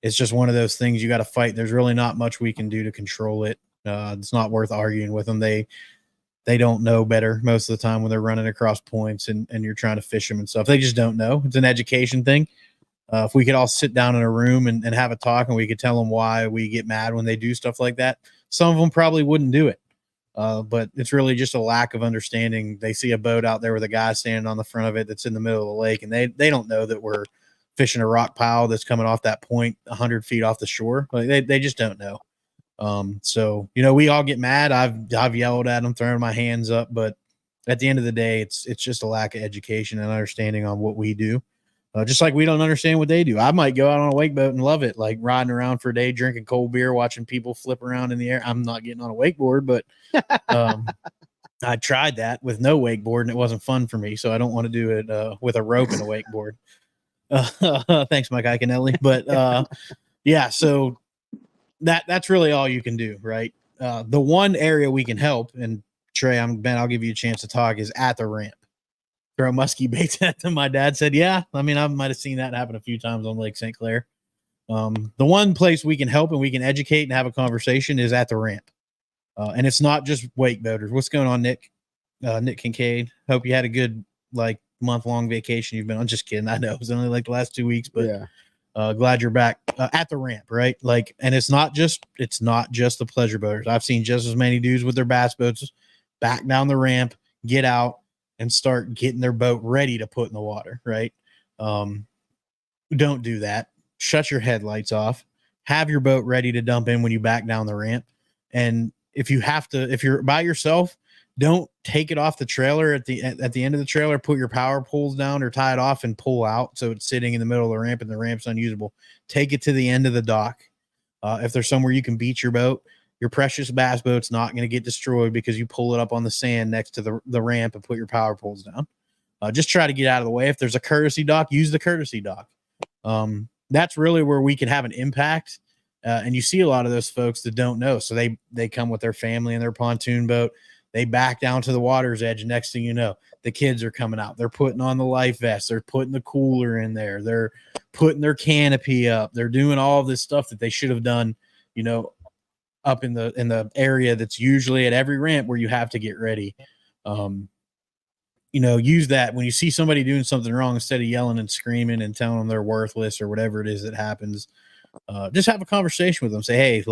It's just one of those things you got to fight. There's really not much we can do to control it. It's not worth arguing with them. They don't know better most of the time when they're running across points and you're trying to fish them and stuff. They just don't know. It's an education thing. If we could all sit down in a room and have a talk and we could tell them why we get mad when they do stuff like that, some of them probably wouldn't do it. But it's really just a lack of understanding. They see a boat out there with a guy standing on the front of it that's in the middle of the lake, and they don't know that we're fishing a rock pile that's coming off that point 100 feet off the shore. Like they just don't know. So, we all get mad. I've yelled at them, thrown my hands up, but at the end of the day, it's just a lack of education and understanding on what we do. Just like we don't understand what they do. I might go out on a wake boat and love it, like riding around for a day, drinking cold beer, watching people flip around in the air. I'm not getting on a wakeboard, but I tried that with no wakeboard and it wasn't fun for me. So I don't want to do it with a rope and a wakeboard. Thanks, Mike Iaconelli. But yeah, so that's really all you can do, right? The one area we can help, and Trey, I'll give you a chance to talk, is at the ramp. Throw musky baits at them. My dad said, yeah. I mean, I might have seen that happen a few times on Lake St. Clair. The one place we can help and we can educate and have a conversation is at the ramp. And it's not just wake boaters. What's going on, Nick? Nick Kincaid. Hope you had a good month-long vacation you've been on. Just kidding. I know it was only the last 2 weeks, but yeah. Glad you're back at the ramp, right? And it's not just the pleasure boaters. I've seen just as many dudes with their bass boats back down the ramp, get out, and start getting their boat ready to put in the water, right? Don't do that. Shut your headlights off. Have your boat ready to dump in when you back down the ramp. And if you're by yourself, don't take it off the trailer at the end of the trailer, put your power poles down or tie it off and pull out so it's sitting in the middle of the ramp and the ramp's unusable. Take it to the end of the dock. If there's somewhere you can beach your boat, your precious bass boat's not going to get destroyed because you pull it up on the sand next to the ramp and put your power poles down. Just try to get out of the way. If there's a courtesy dock, use the courtesy dock. That's really where we can have an impact. And you see a lot of those folks that don't know. So they come with their family in their pontoon boat. They back down to the water's edge. Next thing you know, the kids are coming out. They're putting on the life vest. They're putting the cooler in there. They're putting their canopy up. They're doing all of this stuff that they should have done, up in the area that's usually at every ramp where you have to get ready. Use that when you see somebody doing something wrong, instead of yelling and screaming and telling them they're worthless or whatever it is that happens. Just have a conversation with them. Say, hey,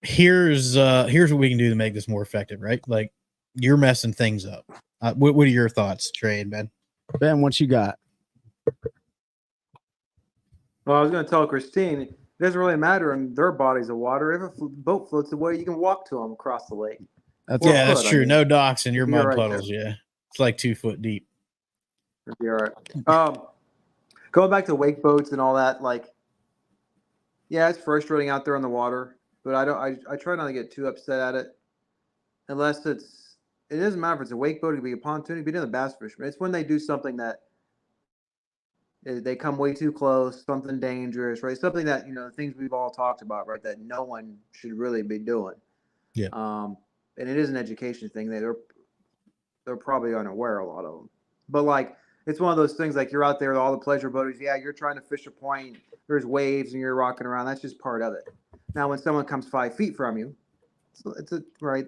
here's what we can do to make this more effective, right? Like, you're messing things up. What are your thoughts, Trey and Ben? Ben, what you got? Well, I was going to tell Christine, it doesn't really matter in their bodies of water. If a boat floats away, you can walk to them across the lake. That's Well, that's could, I true. mean, No docks in your you're mud right puddles. Yeah, it's like 2 foot deep. It'll be all right. Going back to wake boats and all that, like, yeah, it's frustrating out there on the water, but I try not to get too upset at it, unless it doesn't matter if it's a wake boat, it could be a pontoon, it could be another bass fisherman. It's when they do something that they come way too close, something dangerous, right? Something that, things we've all talked about, right? That no one should really be doing. Yeah. And it is an education thing. They're probably unaware, a lot of them. But like, it's one of those things, like, you're out there with all the pleasure boaters. Yeah, you're trying to fish a point. There's waves and you're rocking around. That's just part of it. Now, when someone comes 5 feet from you, right.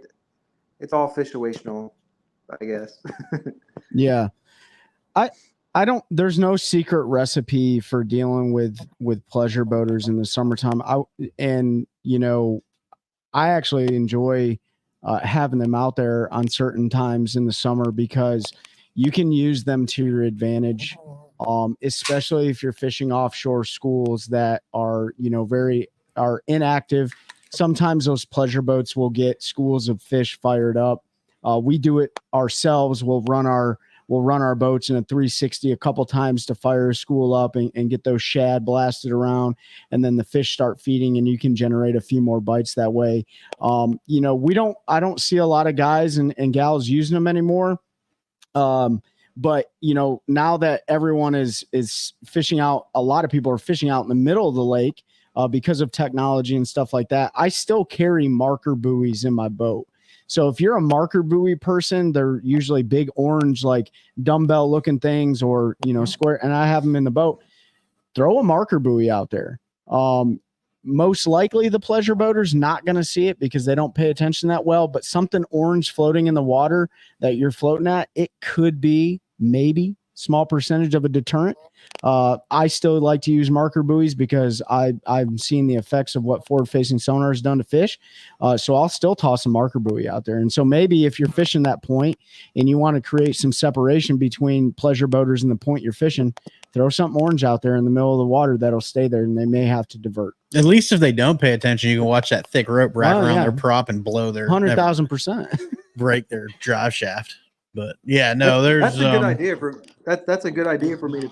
It's all situational, I guess. Yeah. I don't, there's no secret recipe for dealing with pleasure boaters in the summertime. I actually enjoy having them out there on certain times in the summer because you can use them to your advantage. Especially if you're fishing offshore schools that are, are inactive. Sometimes those pleasure boats will get schools of fish fired up. We do it ourselves. We'll run our boats in a 360 a couple times to fire a school up and get those shad blasted around, and then the fish start feeding and you can generate a few more bites that way. I don't see a lot of guys and gals using them anymore. But now that everyone is fishing out, a lot of people are fishing out in the middle of the lake because of technology and stuff like that. I still carry marker buoys in my boat. So if you're a marker buoy person, they're usually big orange, like dumbbell looking things, or, square. And I have them in the boat. Throw a marker buoy out there. Most likely the pleasure boater's not going to see it because they don't pay attention that well, but something orange floating in the water that you're floating at, it could be maybe small percentage of a deterrent. I still like to use marker buoys because I've seen the effects of what forward-facing sonar has done to fish. So I'll still toss a marker buoy out there. And so maybe if you're fishing that point and you want to create some separation between pleasure boaters and the point you're fishing, throw something orange out there in the middle of the water that'll stay there, and they may have to divert. At least if they don't pay attention, you can watch that thick rope wrap around their prop and blow their 100,000%. break their drive shaft. But yeah, no, that's a good idea that's a good idea for me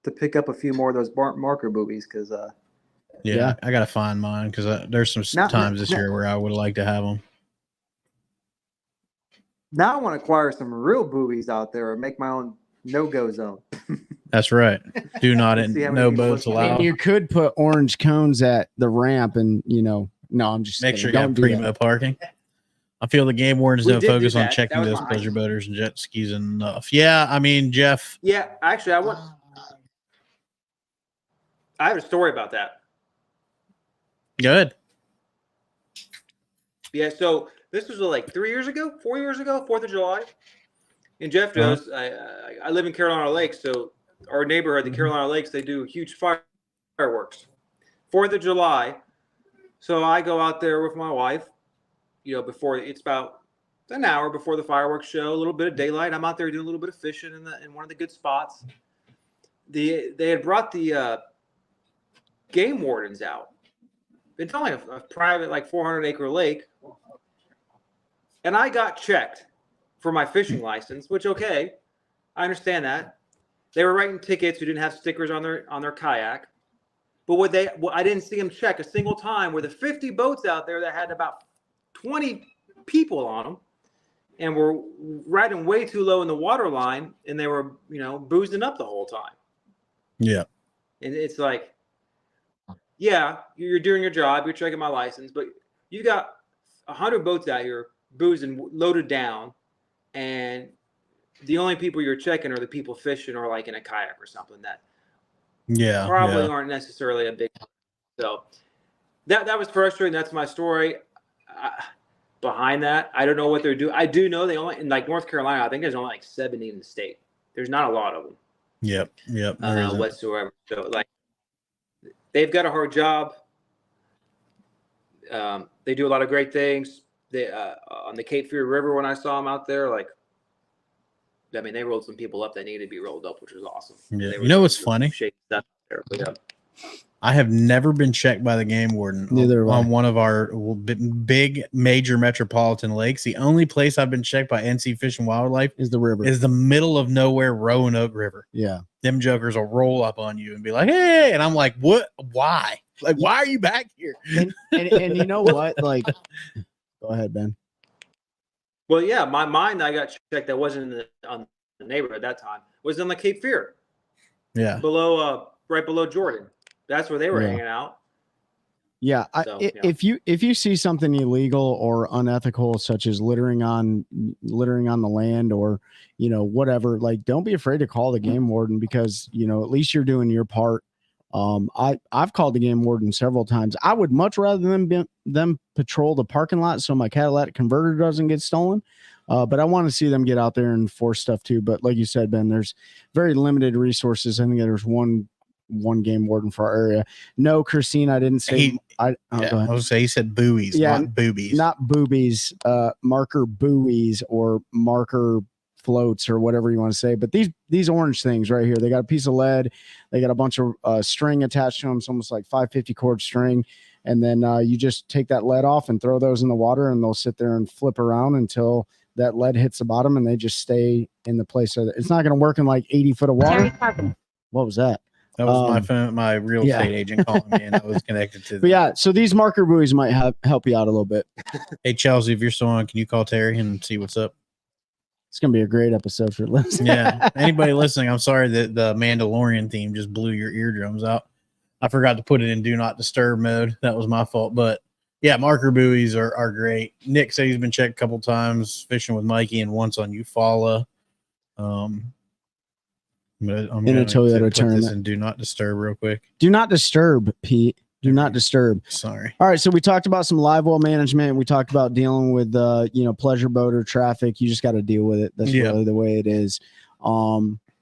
to pick up a few more of those marker buoys, because yeah, I gotta find mine because there's some times this year where I would like to have them. Now I want to acquire some real buoys out there and make my own no-go zone. That's right. Do not no boats allowed. And you could put orange cones at the ramp, and no, I'm just make sure you have primo parking. I feel the game wardens don't focus on checking those pleasure boaters and jet skis enough. Yeah, I mean, Jeff. Yeah, actually, I have a story about that. Good. Yeah, so this was like 4 years ago, 4th of July. And Jeff knows, I live in Carolina Lakes, so our neighborhood, the Carolina Lakes, they do huge fireworks. 4th of July. So I go out there with my wife, before it's about an hour before the fireworks show, a little bit of daylight. I'm out there doing a little bit of fishing in one of the good spots. They had brought the game wardens out. It's only a private, like 400-acre lake. And I got checked for my fishing license, which, okay, I understand that. They were writing tickets who didn't have stickers on their kayak. But I didn't see them check a single time. Were the 50 boats out there that had about 20 people on them and were riding way too low in the water line, and they were, boozing up the whole time. Yeah. And it's like, yeah, you're doing your job, you're checking my license, but you got 100 boats out here boozing, loaded down, and the only people you're checking are the people fishing or like in a kayak or something that probably aren't necessarily a big. So that was frustrating. That's my story. Behind that, I don't know what they're doing. I do know they only, in like North Carolina, I think there's only like 70 in the state. There's not a lot of them. Yep. Whatsoever. So like, they've got a hard job. They do a lot of great things. They on the Cape Fear River, when I saw them out there, like, I mean, they rolled some people up that needed to be rolled up, which was awesome. Yeah. You know what's funny? Stuff there, but, I have never been checked by the game warden on one of our big major metropolitan lakes. The only place I've been checked by NC Fish and Wildlife is the river. Is the middle of nowhere Roanoke River. Yeah. Them jokers will roll up on you and be like, hey, and I'm like, what? Why? Like, why are you back here? And you know what? Like, go ahead, Ben. Well, yeah, mine I got checked that wasn't on the neighbor at that time. Was on the Cape Fear. Yeah. Right below Jordan. That's where they were hanging out. Yeah, if you see something illegal or unethical, such as littering on the land, or whatever, like, don't be afraid to call the game warden, because at least you're doing your part. I've called the game warden several times. I would much rather them patrol the parking lot so my catalytic converter doesn't get stolen. But I want to see them get out there and enforce stuff too. But like you said, Ben, there's very limited resources. I think there's one game warden for our area. No, Christine, I didn't say. I was going to say, he said buoys, not boobies. Not boobies, marker buoys or marker floats or whatever you want to say. But these orange things right here, they got a piece of lead. They got a bunch of string attached to them. It's almost like 550 cord string. And then you just take that lead off and throw those in the water, and they'll sit there and flip around until that lead hits the bottom, and they just stay in the place. It's not going to work in like 80 foot of water. What was that? That was my phone, my real estate agent calling me, and I was connected to them. But yeah, so these marker buoys might help you out a little bit. Hey, Chelsea, if you're still on, can you call Terry and see what's up? It's going to be a great episode for listening. Yeah. Anybody listening, I'm sorry that the Mandalorian theme just blew your eardrums out. I forgot to put it in do not disturb mode. That was my fault. But yeah, marker buoys are great. Nick said he's been checked a couple times fishing with Mikey and once on Eufaula. I'm in a Toyota tournament. And do not disturb real quick. Do not disturb, Pete. Do not disturb. Sorry. All right. So we talked about some live well management. We talked about dealing with, pleasure boater traffic. You just got to deal with it. That's really the way it is.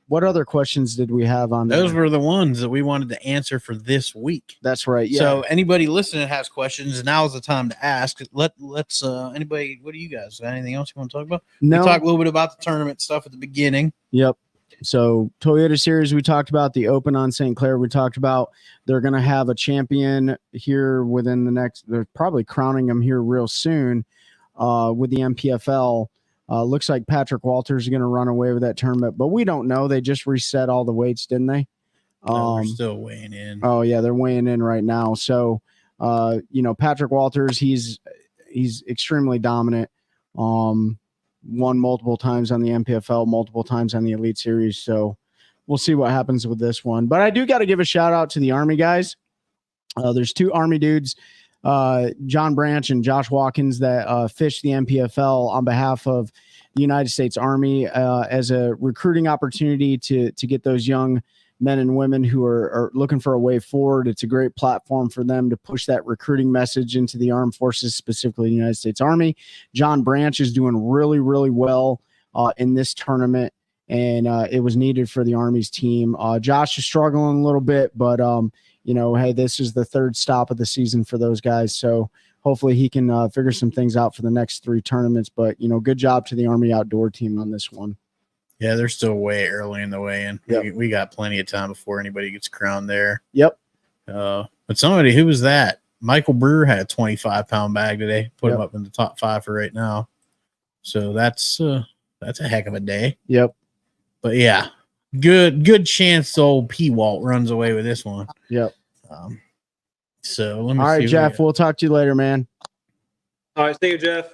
What other questions did we have on those? Were the ones that we wanted to answer for this week. That's right. Yeah. So anybody listening has questions, now's the time to ask. Let's anybody, what do you guys got? Anything else you want to talk about? No. We talked a little bit about the tournament stuff at the beginning. Yep. So Toyota Series, we talked about the Open on St. Clair. We talked about they're going to have a champion here within the next. They're probably crowning them here real soon with the MPFL. Looks like Patrick Walters is going to run away with that tournament, but we don't know. They just reset all the weights, didn't they? They're still weighing in. Oh yeah, they're weighing in right now. So Patrick Walters, he's extremely dominant. Won multiple times on the MPFL, multiple times on the Elite Series. So we'll see what happens with this one. But I do got to give a shout out to the Army guys. There's two Army dudes, John Branch and Josh Watkins, that fished the MPFL on behalf of the United States Army as a recruiting opportunity to get those young men and women who are looking for a way forward. It's a great platform for them to push that recruiting message into the armed forces, specifically the United States Army. John Branch is doing really, really well in this tournament, and it was needed for the Army's team. Josh is struggling a little bit, but hey, this is the third stop of the season for those guys, so hopefully he can figure some things out for the next three tournaments. But good job to the Army outdoor team on this one. Yeah, they're still way early in the weigh-in. Yep. We got plenty of time before anybody gets crowned there. Yep. But somebody, who was that? Michael Brewer had a 25-pound bag today. Put him up in the top 5 for right now. So that's a heck of a day. Yep. But yeah, good chance old P. Walt runs away with this one. Yep. So let me. All right, Jeff. We'll talk to you later, man. All right, see you, Jeff.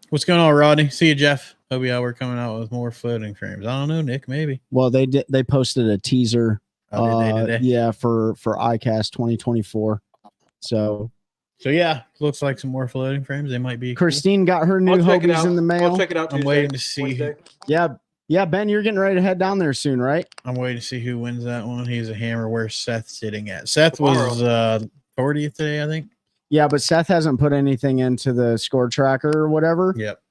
What's going on, Rodney? See you, Jeff. Hope we're coming out with more floating frames. I don't know, Nick. Maybe. Well, they posted a teaser. Oh, did they today? Yeah, for ICAST 2024. So yeah, looks like some more floating frames. They might be. Christine got her new Hobies in the mail. I'll check it out. I'm waiting to see. Yeah, Ben, you're getting ready to head down there soon, right? I'm waiting to see who wins that one. He's a hammer. Where's Seth sitting at? Seth was 40th today, I think. Yeah, but Seth hasn't put anything into the score tracker or whatever. Yep.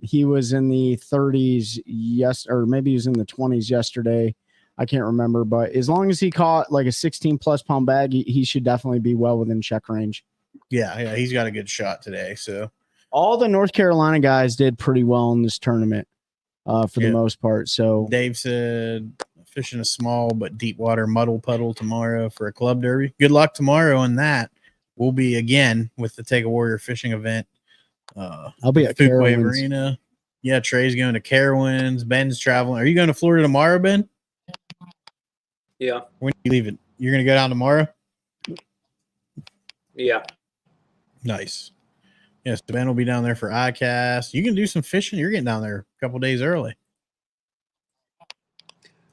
He was in the 30s or maybe he was in the 20s yesterday. I can't remember, but as long as he caught like a 16+ pound bag, he should definitely be well within check range. Yeah, he's got a good shot today. So all the North Carolina guys did pretty well in this tournament for the most part. So Dave said fishing a small but deep water muddle puddle tomorrow for a club derby. Good luck tomorrow on that. We'll be again with the Take a Warrior fishing event. I'll be at Fuquay Carowinds. Arena. Yeah, Trey's going to Carowinds. Ben's traveling. Are you going to Florida tomorrow, Ben? Yeah. When are you leaving? You're going to go down tomorrow? Yeah. Nice. Yes, Ben will be down there for ICAST. You can do some fishing. You're getting down there a couple days early.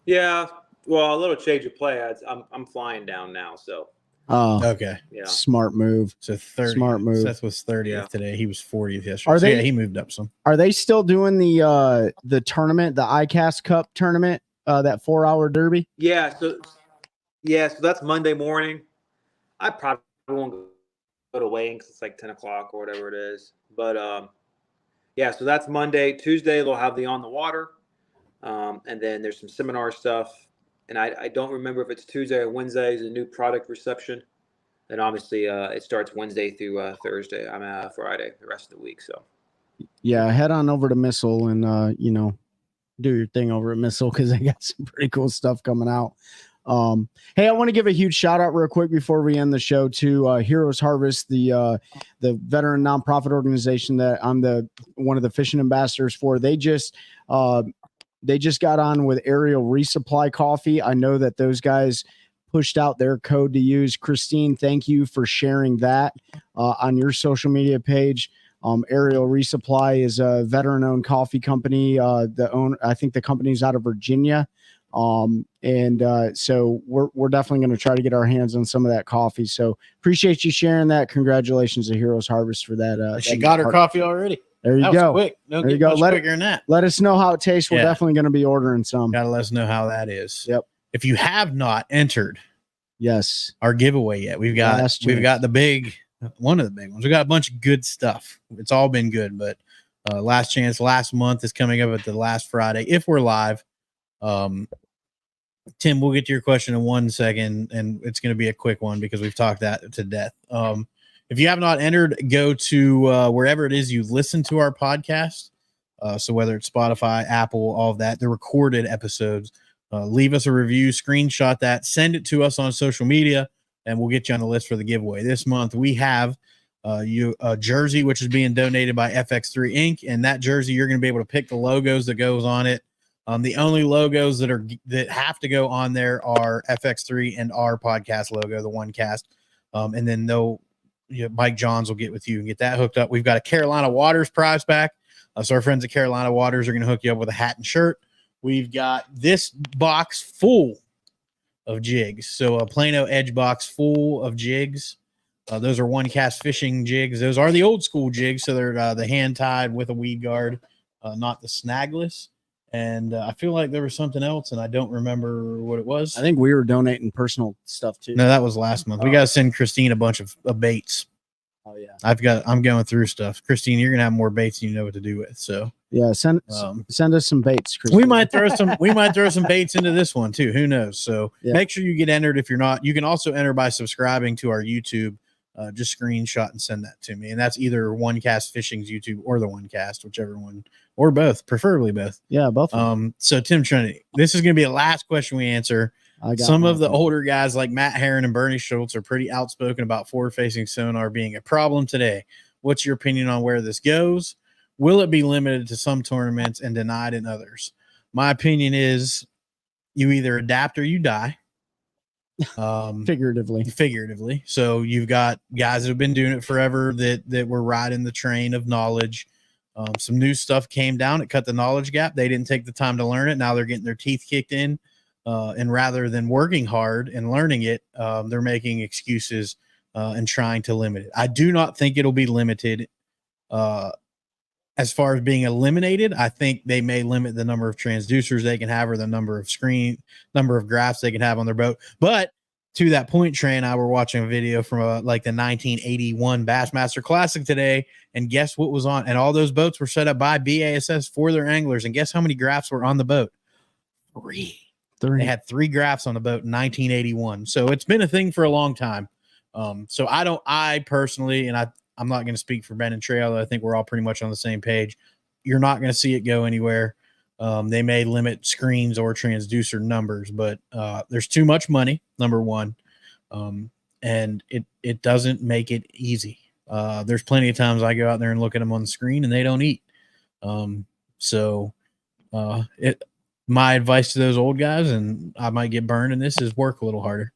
Yeah. Well, a little change of play. I'm flying down now, so Oh, Okay. yeah. smart move. So 30. Smart move. Seth was 30th Yeah. today. He was 40th yesterday. Are So they- yeah, he moved up some. Are they still doing the tournament, the ICAST Cup tournament, that 4-hour derby? Yeah. So that's Monday morning. I probably won't go to weighing because it's like 10 o'clock or whatever it is. But yeah, so that's Monday. Tuesday they'll have the on the water, and then there's some seminar stuff. And I don't remember if it's Tuesday or Wednesday is a new product reception. And obviously it starts Wednesday through Thursday. I'm Friday the rest of the week. So Yeah, head on over to Missile and do your thing over at Missile because they got some pretty cool stuff coming out. Hey, I want to give a huge shout out real quick before we end the show to Heroes Harvest, the veteran nonprofit organization that I'm one of the fishing ambassadors for. They just got on with Aerial Resupply Coffee. I know that those guys pushed out their code to use. Christine, thank you for sharing that on your social media page. Aerial Resupply is a veteran-owned coffee company. I think the company's out of Virginia. So we're definitely going to try to get our hands on some of that coffee. So appreciate you sharing that. Congratulations to Heroes Harvest for that. She got her coffee already. There you That go. was quick. Don't There you get go. much Let quicker than that. Let us know how it tastes. We're Yeah. definitely going to be ordering some. Got to let us know how that is. Yep. If you have not entered Yes. our giveaway yet, we've got Last chance. one of the big ones. We got a bunch of good stuff. It's all been good, but last chance last month is coming up at the last Friday if we're live. Tim, we'll get to your question in 1 second, and it's going to be a quick one because we've talked that to death. If you have not entered, go to wherever it is you listen to our podcast. So whether it's Spotify, Apple, all of that, the recorded episodes, leave us a review, screenshot that, send it to us on social media, and we'll get you on the list for the giveaway. This month we have a jersey, which is being donated by FX3 Inc. And that jersey, you're going to be able to pick the logos that goes on it. The only logos that have to go on there are FX3 and our podcast logo, the one cast. And then Mike Johns will get with you and get that hooked up. We've got a Carolina Waters prize pack. So our friends at Carolina Waters are going to hook you up with a hat and shirt. We've got this box full of jigs. So a Plano Edge box full of jigs. Those are one cast fishing jigs. Those are the old school jigs. So they're the hand tied with a weed guard, not the snagless. And I feel like there was something else, and I don't remember what it was. I think we were donating personal stuff too. No, that was last month. We got to send Christine a bunch of baits. Oh yeah. I'm going through stuff. Christine, you're gonna have more baits than you know what to do with. So Yeah. Send us some baits, Christine. we might throw some baits into this one too. Who knows? So make sure you get entered. If you're not, you can also enter by subscribing to our YouTube. Just screenshot and send that to me. And that's either One Cast Fishing's YouTube or the One Cast, whichever one, or both, preferably both. Yeah, both. So Tim Trinity, this is going to be the last question we answer. Some of the older guys like Matt Herron and Bernie Schultz are pretty outspoken about forward-facing sonar being a problem today. What's your opinion on where this goes? Will it be limited to some tournaments and denied in others? My opinion is you either adapt or you die. Figuratively. So you've got guys that have been doing it forever that were riding the train of knowledge. Some new stuff came down. It cut the knowledge gap. They didn't take the time to learn it. Now they're getting their teeth kicked in. And rather than working hard and learning it, they're making excuses and trying to limit it. I do not think it'll be limited. As far as being eliminated, I think they may limit the number of transducers they can have or the number of graphs they can have on their boat. But to that point, Trey and I were watching a video from like the 1981 Bassmaster Classic today, and guess what was on? And all those boats were set up by BASS for their anglers. And guess how many graphs were on the boat? Three. They had 3 graphs on the boat in 1981. So it's been a thing for a long time. So I personally, and I'm not going to speak for Ben and Trey, although I think we're all pretty much on the same page. You're not going to see it go anywhere. They may limit screens or transducer numbers, but there's too much money, number one, and it doesn't make it easy. There's plenty of times I go out there and look at them on the screen and they don't eat. My advice to those old guys, and I might get burned in this, is work a little harder.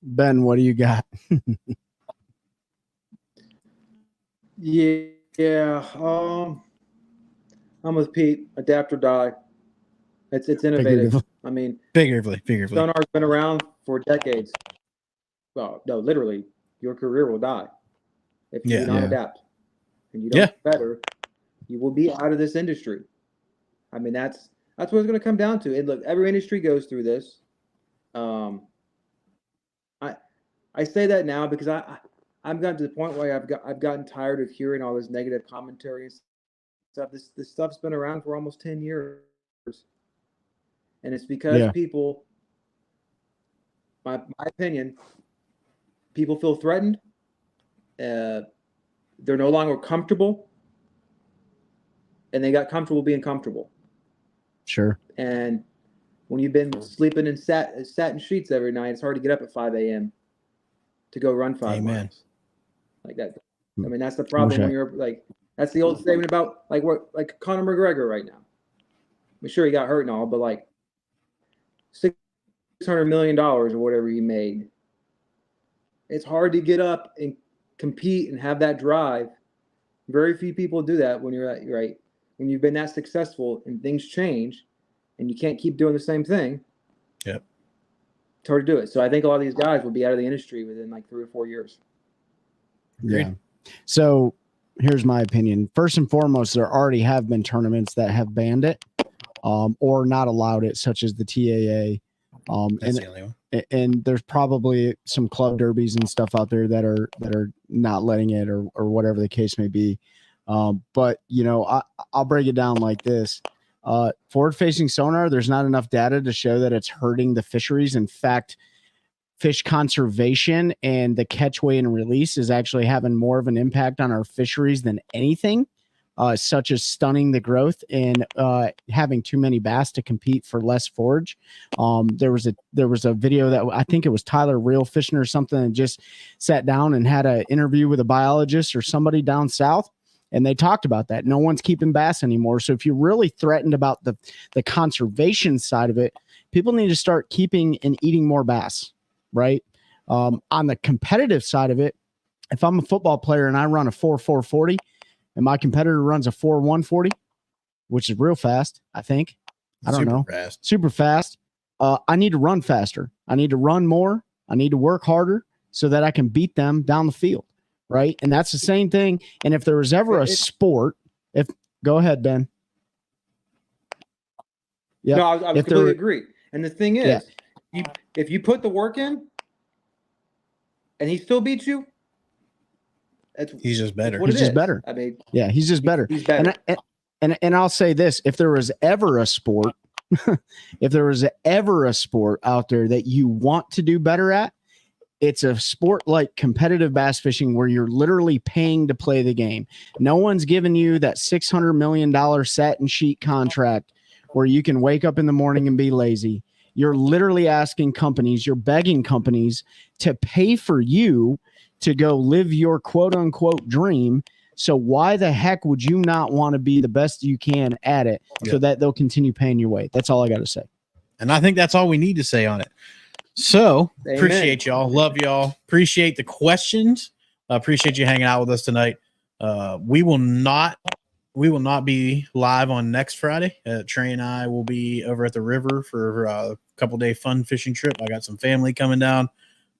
Ben, what do you got? Yeah. I'm with Pete. Adapt or die. It's innovative. I mean, figuratively. Sonar's been around for decades. Well, no, literally, your career will die if you do not adapt and you don't get better. You will be out of this industry. I mean, that's what it's going to come down to. And look, every industry goes through this. I say that now because I've gotten to the point where I've gotten tired of hearing all this negative commentary and stuff. This stuff's been around for almost 10 years. And it's because people, my opinion, people feel threatened. They're no longer comfortable. And they got comfortable being comfortable. Sure. And when you've been sleeping in satin sheets every night, it's hard to get up at 5 a.m. to go run 5 miles. Like that. I mean, that's the problem when you're like, that's the old statement about like Conor McGregor right now. I'm sure he got hurt and all, but like $600 million or whatever he made. It's hard to get up and compete and have that drive. Very few people do that when you're right. When you've been that successful and things change and you can't keep doing the same thing. Yep. It's hard to do it. So I think a lot of these guys will be out of the industry within like 3 or 4 years. Yeah. So here's my opinion. First and foremost, there already have been tournaments that have banned it or not allowed it, such as the TAA. That's the only one. And there's probably some club derbies and stuff out there that are not letting it or whatever the case may be. But you know, I'll break it down like this. Forward-facing sonar, there's not enough data to show that it's hurting the fisheries. In fact, fish conservation and the catch, weigh, and release is actually having more of an impact on our fisheries than anything, such as stunning the growth and having too many bass to compete for less forage. There was a video that I think it was Tyler Real Fishing or something, and just sat down and had an interview with a biologist or somebody down south. And they talked about that. No one's keeping bass anymore. So if you're really threatened about the conservation side of it, people need to start keeping and eating more bass, right? On the competitive side of it, if I'm a football player and I run a 4.40 and my competitor runs a 4.140, which is real fast, I think. I don't know. Super fast. I need to run faster. I need to run more. I need to work harder so that I can beat them down the field. Right. And that's the same thing. And if there was ever a sport, go ahead, Ben. Yeah. No, I completely agree. And the thing is, if you put the work in and he still beats you, he's just better. He's just better. I mean, yeah, he's just better. He's better. And I'll say this, if there was ever a sport, out there that you want to do better at, it's a sport like competitive bass fishing where you're literally paying to play the game. No one's giving you that $600 million satin sheet contract where you can wake up in the morning and be lazy. You're literally asking companies, you're begging companies to pay for you to go live your quote unquote dream. So why the heck would you not want to be the best you can at it so that they'll continue paying your way? That's all I got to say. And I think that's all we need to say on it. So Amen. Appreciate y'all. Love y'all. Appreciate the questions. Appreciate you hanging out with us tonight. We will not be live on next Friday. Trey and I will be over at the river for a couple-day fun fishing trip. I got some family coming down.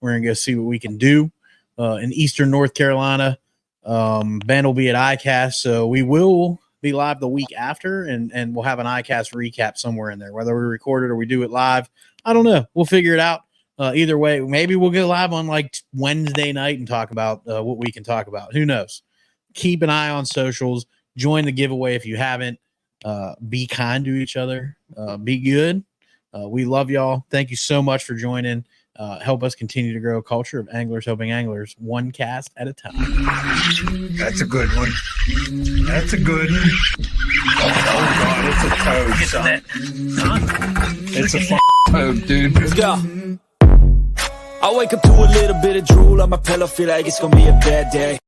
We're going to go see what we can do in eastern North Carolina. Ben will be at ICAST, so we will be live the week after, and we'll have an ICAST recap somewhere in there. Whether we record it or we do it live, I don't know. We'll figure it out. Either way, maybe we'll go live on like Wednesday night and talk about what we can talk about. Who knows? Keep an eye on socials. Join the giveaway if you haven't. Be kind to each other. Be good. We love y'all. Thank you so much for joining. help us continue to grow a culture of anglers helping anglers, one cast at a time. That's a good one. That's a good one. Oh God, it's a toad, son. It's a toad, dude. Let's go. I wake up to a little bit of drool on my pillow, feel like it's gonna be a bad day.